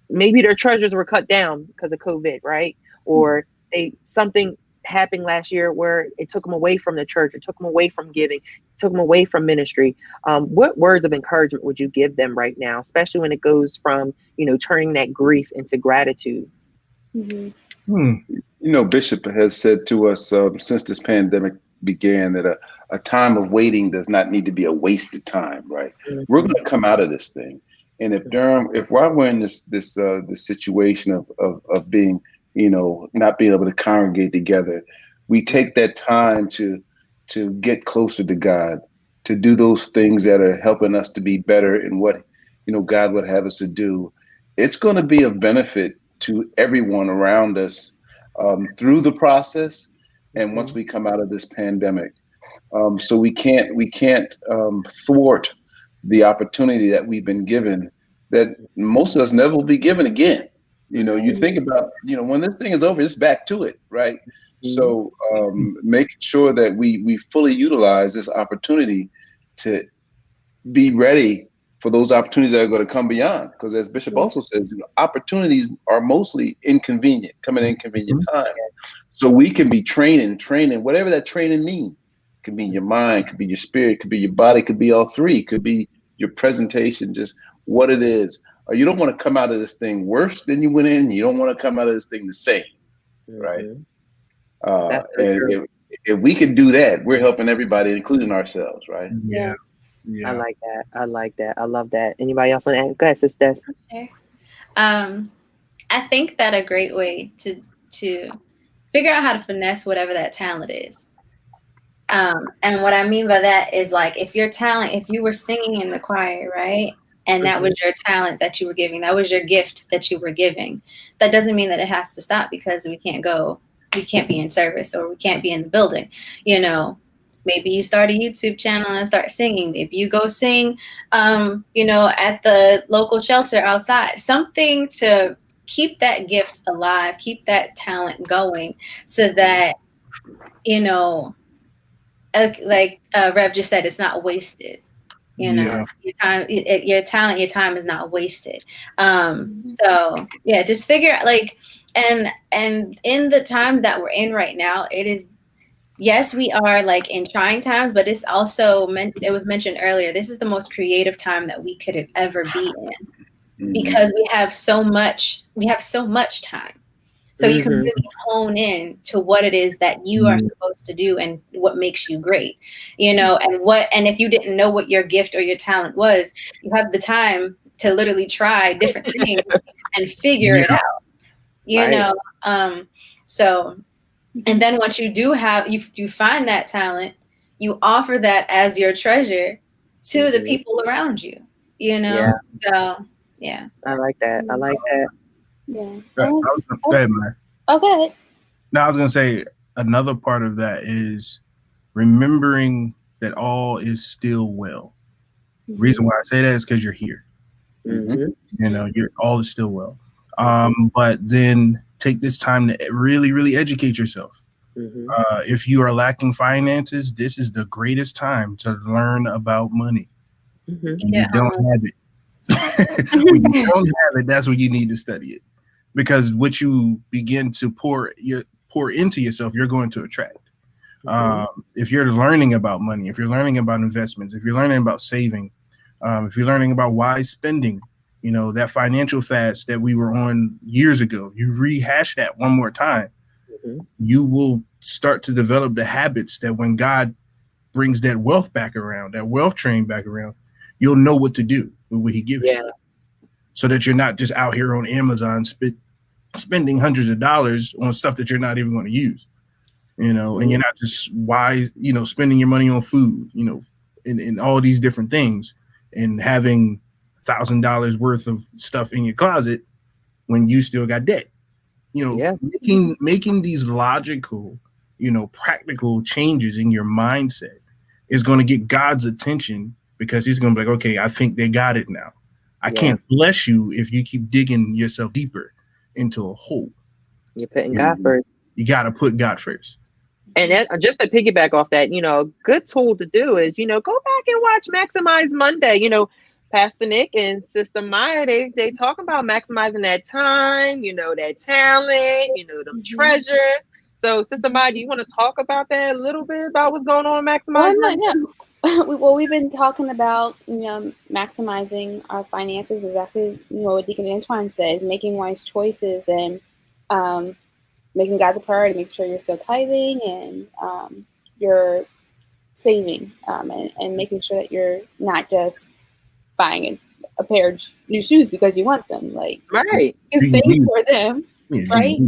maybe their treasures were cut down because of COVID, right? Or something happened last year where it took them away from the church, it took them away from giving, took them away from ministry. What words of encouragement would you give them right now, especially when it goes from, turning that grief into gratitude? Bishop has said to us since this pandemic began that a time of waiting does not need to be a wasted time, right? Mm-hmm. We're going to come out of this thing. And if while we're in this situation of being, not being able to congregate together, we take that time to get closer to God, to do those things that are helping us to be better in what, God would have us to do. It's going to be of benefit to everyone around us through the process. And once we come out of this pandemic, so we can't thwart the opportunity that we've been given that most of us never will be given again. You think about, when this thing is over, it's back to it, right? So making sure that we fully utilize this opportunity to be ready for those opportunities that are going to come beyond. Because as Bishop also says, opportunities are mostly inconvenient, come at inconvenient time. So we can be training, whatever that training means. It could be your mind, could be your spirit, could be your body, could be all three, could be your presentation, just what it is. You don't want to come out of this thing worse than you went in. You don't want to come out of this thing the same, right? And if we can do that, we're helping everybody, including ourselves, right? Yeah. I like that. I love that. Anybody else want to add? Go ahead, Sis Des. Okay. I think that a great way to figure out how to finesse whatever that talent is. And what I mean by that is, like, if you were singing in the choir, right? And that was your talent that you were giving, that was your gift that you were giving. That doesn't mean that it has to stop because we can't be in service or we can't be in the building. Maybe you start a YouTube channel and start singing. Maybe you go sing, at the local shelter outside. Something to keep that gift alive, keep that talent going, so that, like Rev just said, it's not wasted. Your time, your talent, your time is not wasted. So yeah, just figure out, like, and in the times that we're in right now, it is. Yes, we are, like, in trying times, but it's also it was mentioned earlier, this is the most creative time that we could have ever be in, because we have so much time. So you can really hone in to what it is that you are supposed to do and what makes you great, and if you didn't know what your gift or your talent was, you have the time to literally try different things and figure it out, so. And then once you do have, you find that talent, you offer that as your treasure to the people around you, So, yeah. I like that. Yeah. Go ahead, man. Oh, go ahead. No, I was going to say another part of that is remembering that all is still well. The reason why I say that is because you're here. All is still well. But then take this time to really, really educate yourself. If you are lacking finances, this is the greatest time to learn about money. You don't have it. When you don't have it, that's when you need to study it. Because what you begin to pour into yourself, you're going to attract. If you're learning about money, if you're learning about investments, if you're learning about saving, if you're learning about wise spending, that financial fast that we were on years ago, you rehash that one more time. you will start to develop the habits that when God brings that wealth back around, that wealth train back around, you'll know what to do with what he gives you. So that you're not just out here on Amazon spending hundreds of dollars on stuff that you're not even going to use, and you're not just spending your money on food, and all these different things, and having $1,000 worth of stuff in your closet when you still got debt. Making these logical, practical changes in your mindset is going to get God's attention, because he's going to be like, okay, I think they got it now. I can't bless you if you keep digging yourself deeper into a hole. You're putting God first. You got to put God first. And that, just to piggyback off that, a good tool to do is, go back and watch Maximize Monday. Pastor Nick and Sister Maya, they talk about maximizing that time, that talent, them treasures. So, Sister Maya, do you want to talk about that a little bit, about what's going on in Maximize Monday? Well, we've been talking about, maximizing our finances, exactly what Deacon Antoine says, making wise choices and making God the priority, make sure you're still tithing and you're saving and making sure that you're not just buying a pair of new shoes because you want them. Like, right. You can save for them, right?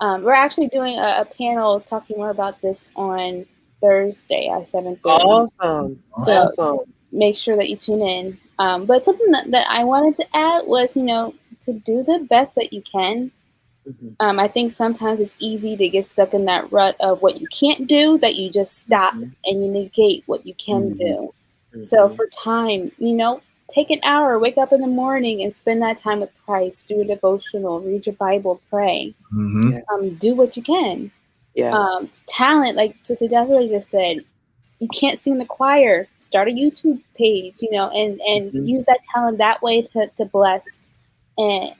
We're actually doing a panel talking more about this on Thursday at 7:30. Awesome. Make sure that you tune in. But something that I wanted to add was, to do the best that you can. I think sometimes it's easy to get stuck in that rut of what you can't do, that you just stop and you negate what you can do. So for time, take an hour, wake up in the morning and spend that time with Christ, do a devotional, read your Bible, pray. Do what you can. Talent, like Sister Desiree just said, you can't sing in the choir, start a YouTube page, and use that talent that way to bless and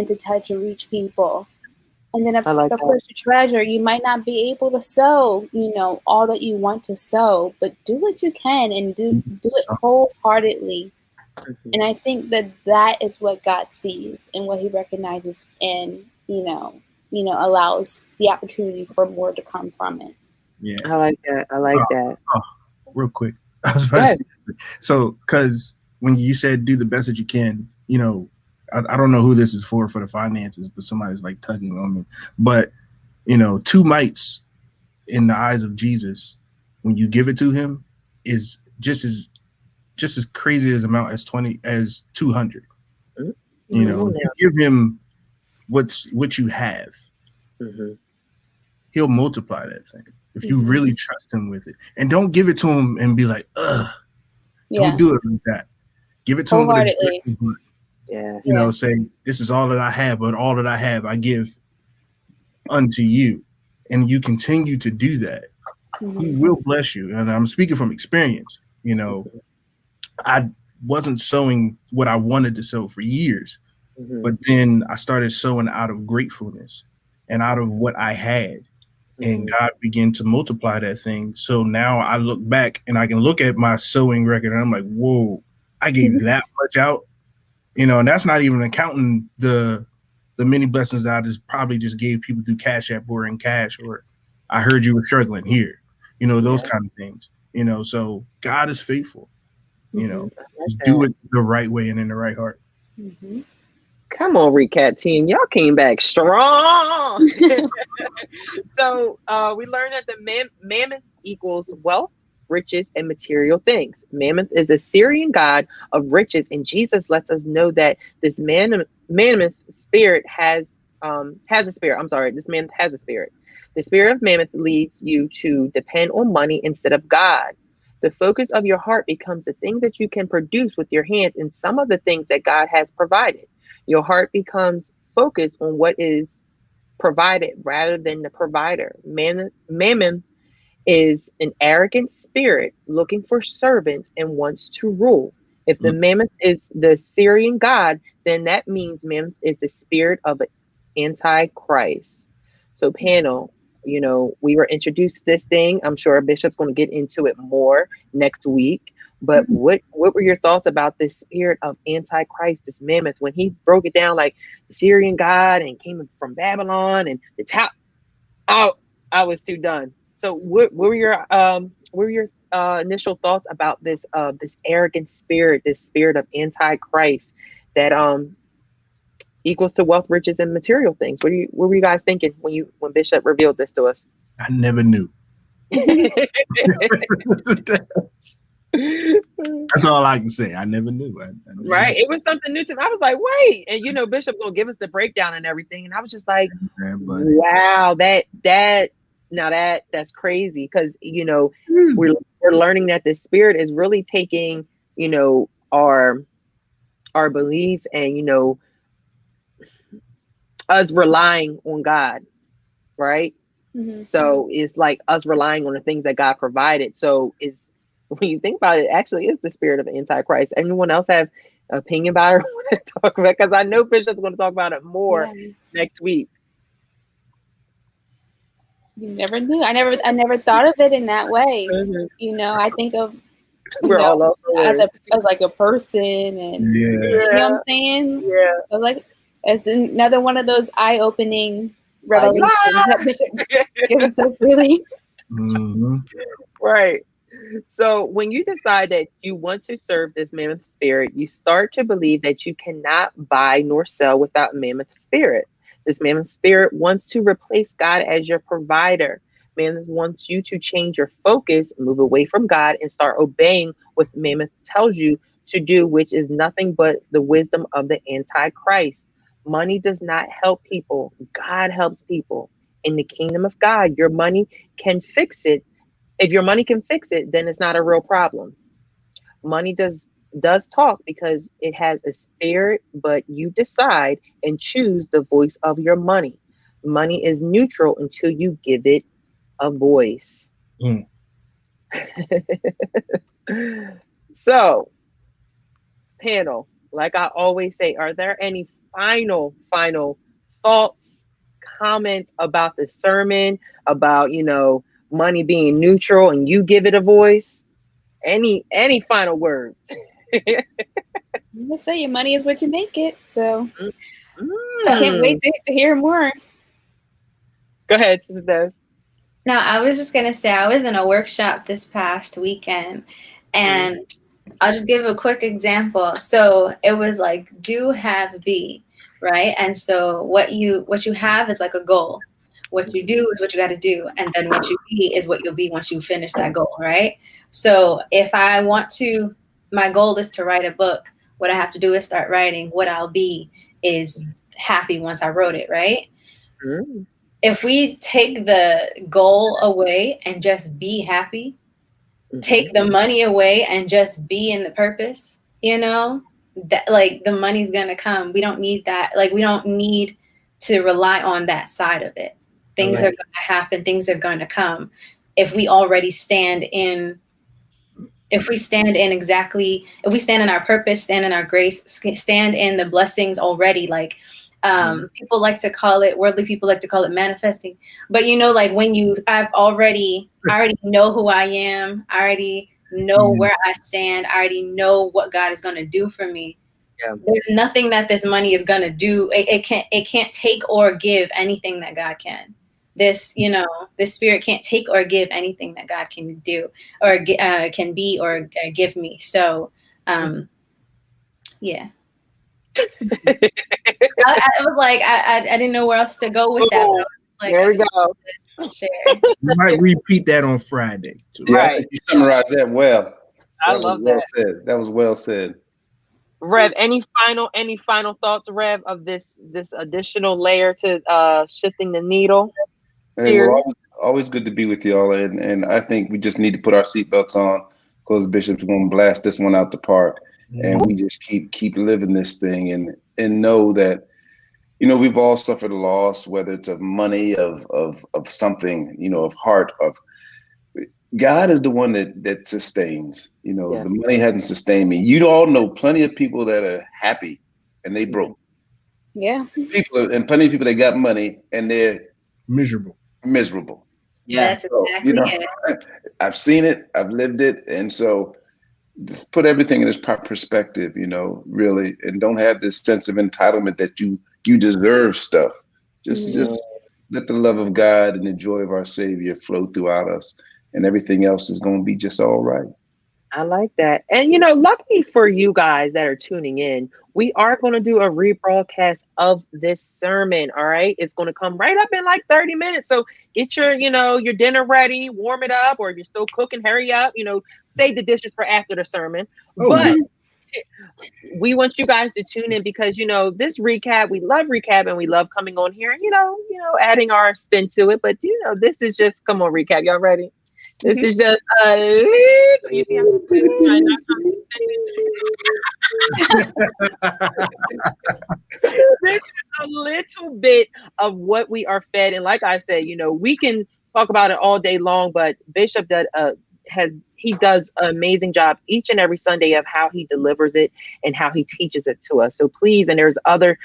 to touch and reach people. And then of course your treasure, you might not be able to sow, all that you want to sow, but do what you can and do it wholeheartedly. And I think that is what God sees and what he recognizes, and allows the opportunity for more to come from it. Yeah. I like that. Real quick. I was about to say, so, because when you said do the best that you can, I don't know who this is for the finances, but somebody's like tugging on me. But, 2 mites in the eyes of Jesus, when you give it to him, is just as crazy as amount as 200. If you give him what you have, he'll multiply that thing. If you really trust him with it, and don't give it to him and be like, don't do it like that. Give it to him with say, this is all that I have, but all that I have, I give unto you. And you continue to do that. He will bless you. And I'm speaking from experience. I wasn't sowing what I wanted to sow for years, but then I started sowing out of gratefulness and out of what I had. And God began to multiply that thing. So now I look back and I can look at my sowing record and I'm like, whoa, I gave that much out. And that's not even accounting the many blessings that I probably just gave people through Cash App or in cash, or I heard you were struggling here, those kind of things, so God is faithful, just do it the right way and in the right heart. Come on, Recap team. Y'all came back strong. So we learned that the mammoth equals wealth, riches, and material things. Mammoth is a Syrian god of riches, and Jesus lets us know that this mammoth spirit has a spirit. I'm sorry, this mammoth has a spirit. The spirit of mammoth leads you to depend on money instead of God. The focus of your heart becomes the things that you can produce with your hands and some of the things that God has provided. Your heart becomes focused on what is provided rather than the provider. Mammon is an arrogant spirit looking for servants and wants to rule. If the mammoth is the Syrian god, then that means mammoth is the spirit of an antichrist. So panel, we were introduced to this thing. I'm sure Bishop's going to get into it more next week. But what were your thoughts about this spirit of Antichrist, this mammoth, when he broke it down like the Syrian god and came from Babylon and the top? I was too done. So what were your initial thoughts about this this arrogant spirit, this spirit of Antichrist that equals to wealth, riches, and material things? What were you guys thinking when Bishop revealed this to us? I never knew. That's all I can say. I never knew. I Right. It was something new to me. I was like, wait. And Bishop gonna give us the breakdown and everything. And I was just like, wow, that's crazy. Because we're learning that the spirit is really taking, our belief and us relying on God, right? Mm-hmm. So it's like us relying on the things that God provided. So when you think about it, actually is the spirit of Antichrist. Anyone else have an opinion about it? Want to talk about? Because I know Bishop's going to talk about it more next week. You never knew. I never thought of it in that way. Mm-hmm. I think of as like a person, and you know what I'm saying. Yeah. So like, it's another one of those eye-opening revelations that Bishop gives so freely. Mm-hmm. Right. So when you decide that you want to serve this mammoth spirit, you start to believe that you cannot buy nor sell without mammoth spirit. This mammoth spirit wants to replace God as your provider. Mammoth wants you to change your focus, move away from God, and start obeying what mammoth tells you to do, which is nothing but the wisdom of the Antichrist. Money does not help people. God helps people. In the kingdom of God, your money can fix it. If your money can fix it, then it's not a real problem. Money does talk because it has a spirit, but you decide and choose the voice of your money. Money is neutral until you give it a voice. So, panel, like I always say, are there any final thoughts, comments about the sermon, about money being neutral and you give it a voice? Any final words? Let's say your money is what you make it. So I can't wait to hear more. Go ahead, Sister Des. No, I was just gonna say I was in a workshop this past weekend, and I'll just give a quick example. So it was like do, have, be, right? And so what you have is like a goal. What you do is what you got to do, and then what you be is what you'll be once you finish that goal, right? So if I want to, my goal is to write a book. What I have to do is start writing. What I'll be is happy once I wrote it, right? Mm. If we take the goal away and just be happy, take the money away and just be in the purpose, that like the money's gonna come. We don't need that. Like we don't need to rely on that side of it. Things are gonna happen. Things are gonna come. If we already stand in, if we stand in our purpose, stand in our grace, stand in the blessings already, like people like to call it, worldly people like to call it manifesting. But like when I already know who I am. I already know where I stand. I already know what God is going to do for me. Yeah. There's nothing that this money is going to do. It can't take or give anything that God can. This spirit can't take or give anything that God can do or can be or give me. So, yeah. I was like, I didn't know where else to go with that. Like, there we go. You might repeat that on Friday too. Yeah, right. You summarized that well. I love that. Said. That was well said. Rev, any final thoughts, Rev, of this additional layer to shifting the needle? Hey, well, always good to be with y'all, and I think we just need to put our seatbelts on because Bishop's going to blast this one out the park, and we just keep living this thing and know that we've all suffered a loss, whether it's of money, of something, of heart, of God is the one that sustains. The money hasn't sustained me. You all know plenty of people that are happy and they broke. Yeah. Plenty of people that got money and they're miserable. Yeah, that's exactly it. I've seen it, I've lived it, and so just put everything in its proper perspective, really, and don't have this sense of entitlement that you deserve stuff. Just let the love of God and the joy of our Savior flow throughout us, and everything else is going to be just all right. I like that. And, lucky for you guys that are tuning in, we are going to do a rebroadcast of this sermon. All right. It's going to come right up in like 30 minutes. So get your, your dinner ready, warm it up, or if you're still cooking, hurry up, save the dishes for after the sermon. But we want you guys to tune in because, this recap, we love recap and we love coming on here and, adding our spin to it. But, this is just, come on, recap. Y'all ready? This is just a little, you see, this is a little bit of what we are fed. And like I said, we can talk about it all day long, but Bishop does an amazing job each and every Sunday of how he delivers it and how he teaches it to us. So please, and there's other,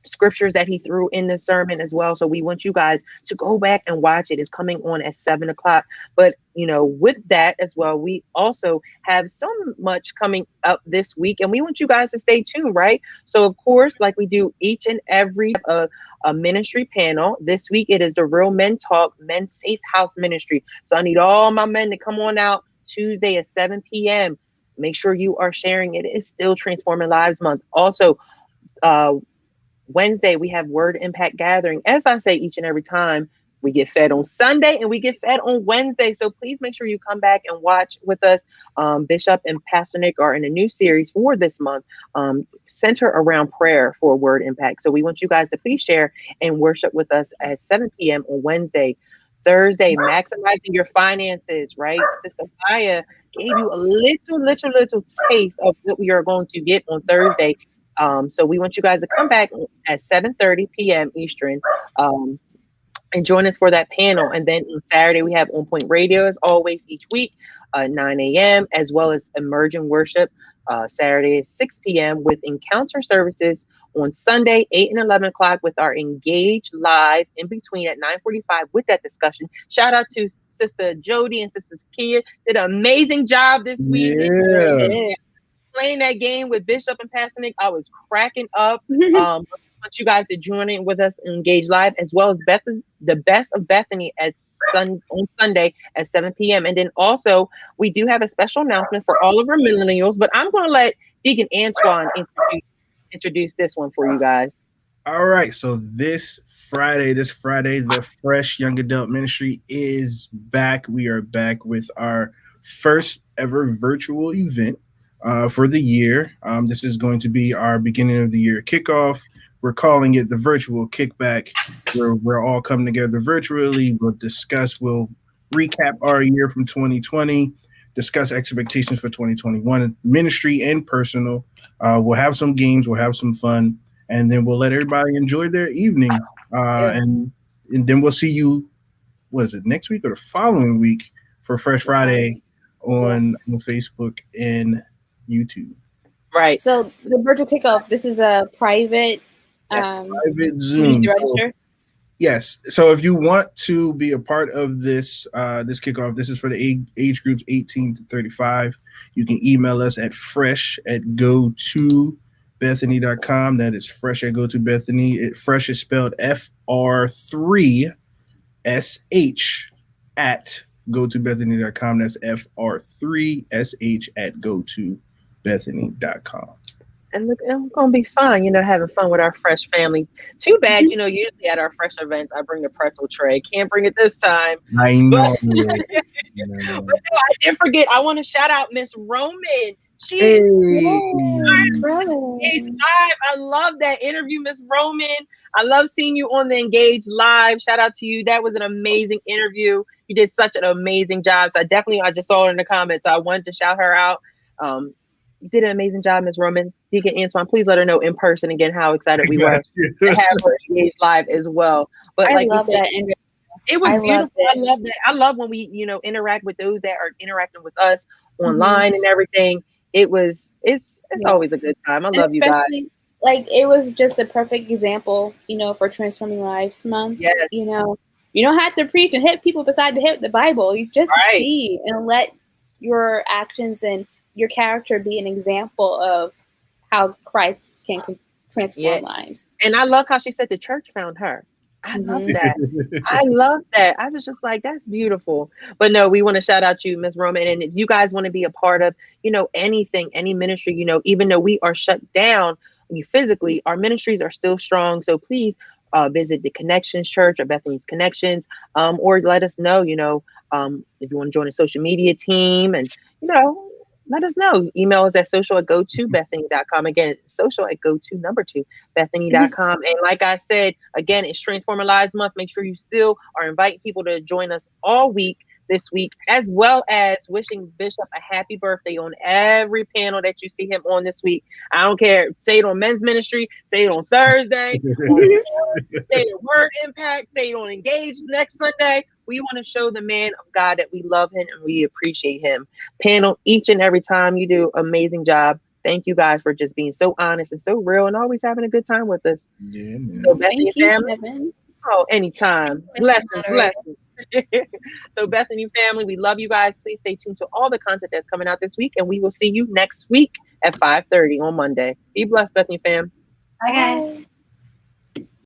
scriptures that he threw in the sermon as well. So we want you guys to go back and watch it. It's coming on at 7:00. But, with that as well, we also have so much coming up this week and we want you guys to stay tuned, right? So of course, like we do each and every a ministry panel. This week, it is the Real Men Talk Men's Safe House Ministry. So I need all my men to come on out Tuesday at 7 p.m. Make sure you are sharing it. It's still Transforming Lives Month. Also, Wednesday, we have Word Impact Gathering. As I say each and every time, we get fed on Sunday and we get fed on Wednesday. So please make sure you come back and watch with us. Bishop and Pastor Nick are in a new series for this month, center around prayer for Word Impact. So we want you guys to please share and worship with us at 7 p.m. on Wednesday. Thursday, maximizing your finances, right? Sister Maya gave you a little taste of what we are going to get on Thursday. So we want you guys to come back at 7:30 p.m. Eastern and join us for that panel. And then on Saturday, we have On Point Radio as always each week, 9 a.m., as well as Emerging Worship Saturday at 6 p.m. with Encounter Services on Sunday, 8 and 11 o'clock with our Engage Live in between at 9:45 with that discussion. Shout out to Sister Jody and Sister Kia. Did an amazing job this week. Yeah. Playing that game with Bishop and Pastor Nick, I was cracking up. I want you guys to join in with us and Engage Live, as well as the Best of Bethany on Sunday at 7 p.m. And then also, we do have a special announcement for all of our millennials, but I'm going to let Deacon Antoine introduce this one for you guys. All right. So this Friday, the Fresh Young Adult Ministry is back. We are back with our first ever virtual event for the year. This is going to be our beginning of the year kickoff. We're calling it the virtual kickback, where we're all coming together virtually. We'll recap our year from 2020, discuss expectations for 2021, ministry and personal. We'll have some games, we'll have some fun, and then we'll let everybody enjoy their evening. And then we'll see you, next week or the following week for Fresh Friday on Facebook and YouTube. Right. So the virtual kickoff, this is a private Zoom. You need to register. Yes. So if you want to be a part of this kickoff, this is for the age groups 18 to 35. You can email us at fresh@gotobethany.com. That is fresh@gotobethany. Fresh is spelled FR3SH@gotobethany.com. That's FR3SH@gotobethany.com. And look, it's going to be fun, having fun with our Fresh family. Too bad, usually at our Fresh events, I bring the pretzel tray. Can't bring it this time. I know. But no, I didn't forget. I want to shout out Miss Roman. She is live. I love that interview, Miss Roman. I love seeing you on the Engage Live. Shout out to you. That was an amazing interview. You did such an amazing job. So I just saw her in the comments. So I wanted to shout her out. You did an amazing job, Ms. Roman. Deacon Antoine, please let her know in person again how excited we were to have her Engage Live as well. But I like love we said, that. it was beautiful. I love that. I love when we, interact with those that are interacting with us online and everything. It's always a good time. I love you guys. Like, it was just a perfect example, for Transforming Lives Month. Yes. You don't have to preach and hit people beside the head with the Bible. You just be and let your actions and your character be an example of how Christ can transform lives. And I love how she said the church found her. I love that. I love that. I was just like, that's beautiful. But no, we want to shout out you, Ms. Roman. And if you guys want to be a part of, anything, any ministry, even though we are shut down physically, our ministries are still strong. So please visit the Connections Church or Bethany's Connections, or let us know, if you want to join a social media team, and, let us know. Email us at social@go2bethany.com. Again, social@go2bethany.com. And like I said, again, it's Transforming Lives Month. Make sure you still are inviting people to join us all week this week, as well as wishing Bishop a happy birthday on every panel that you see him on this week. I don't care. Say it on Men's Ministry. Say it on Thursday. Say it on Word Impact. Say it on Engaged next Sunday. We want to show the man of God that we love him and we appreciate him. Panel each and every time. You do an amazing job. Thank you guys for just being so honest and so real and always having a good time with us. Yeah, man. So Bethany family. Kevin. Oh, anytime. Blessings. So Bethany family, we love you guys. Please stay tuned to all the content that's coming out this week, and we will see you next week at 5:30 on Monday. Be blessed, Bethany fam. Bye, guys.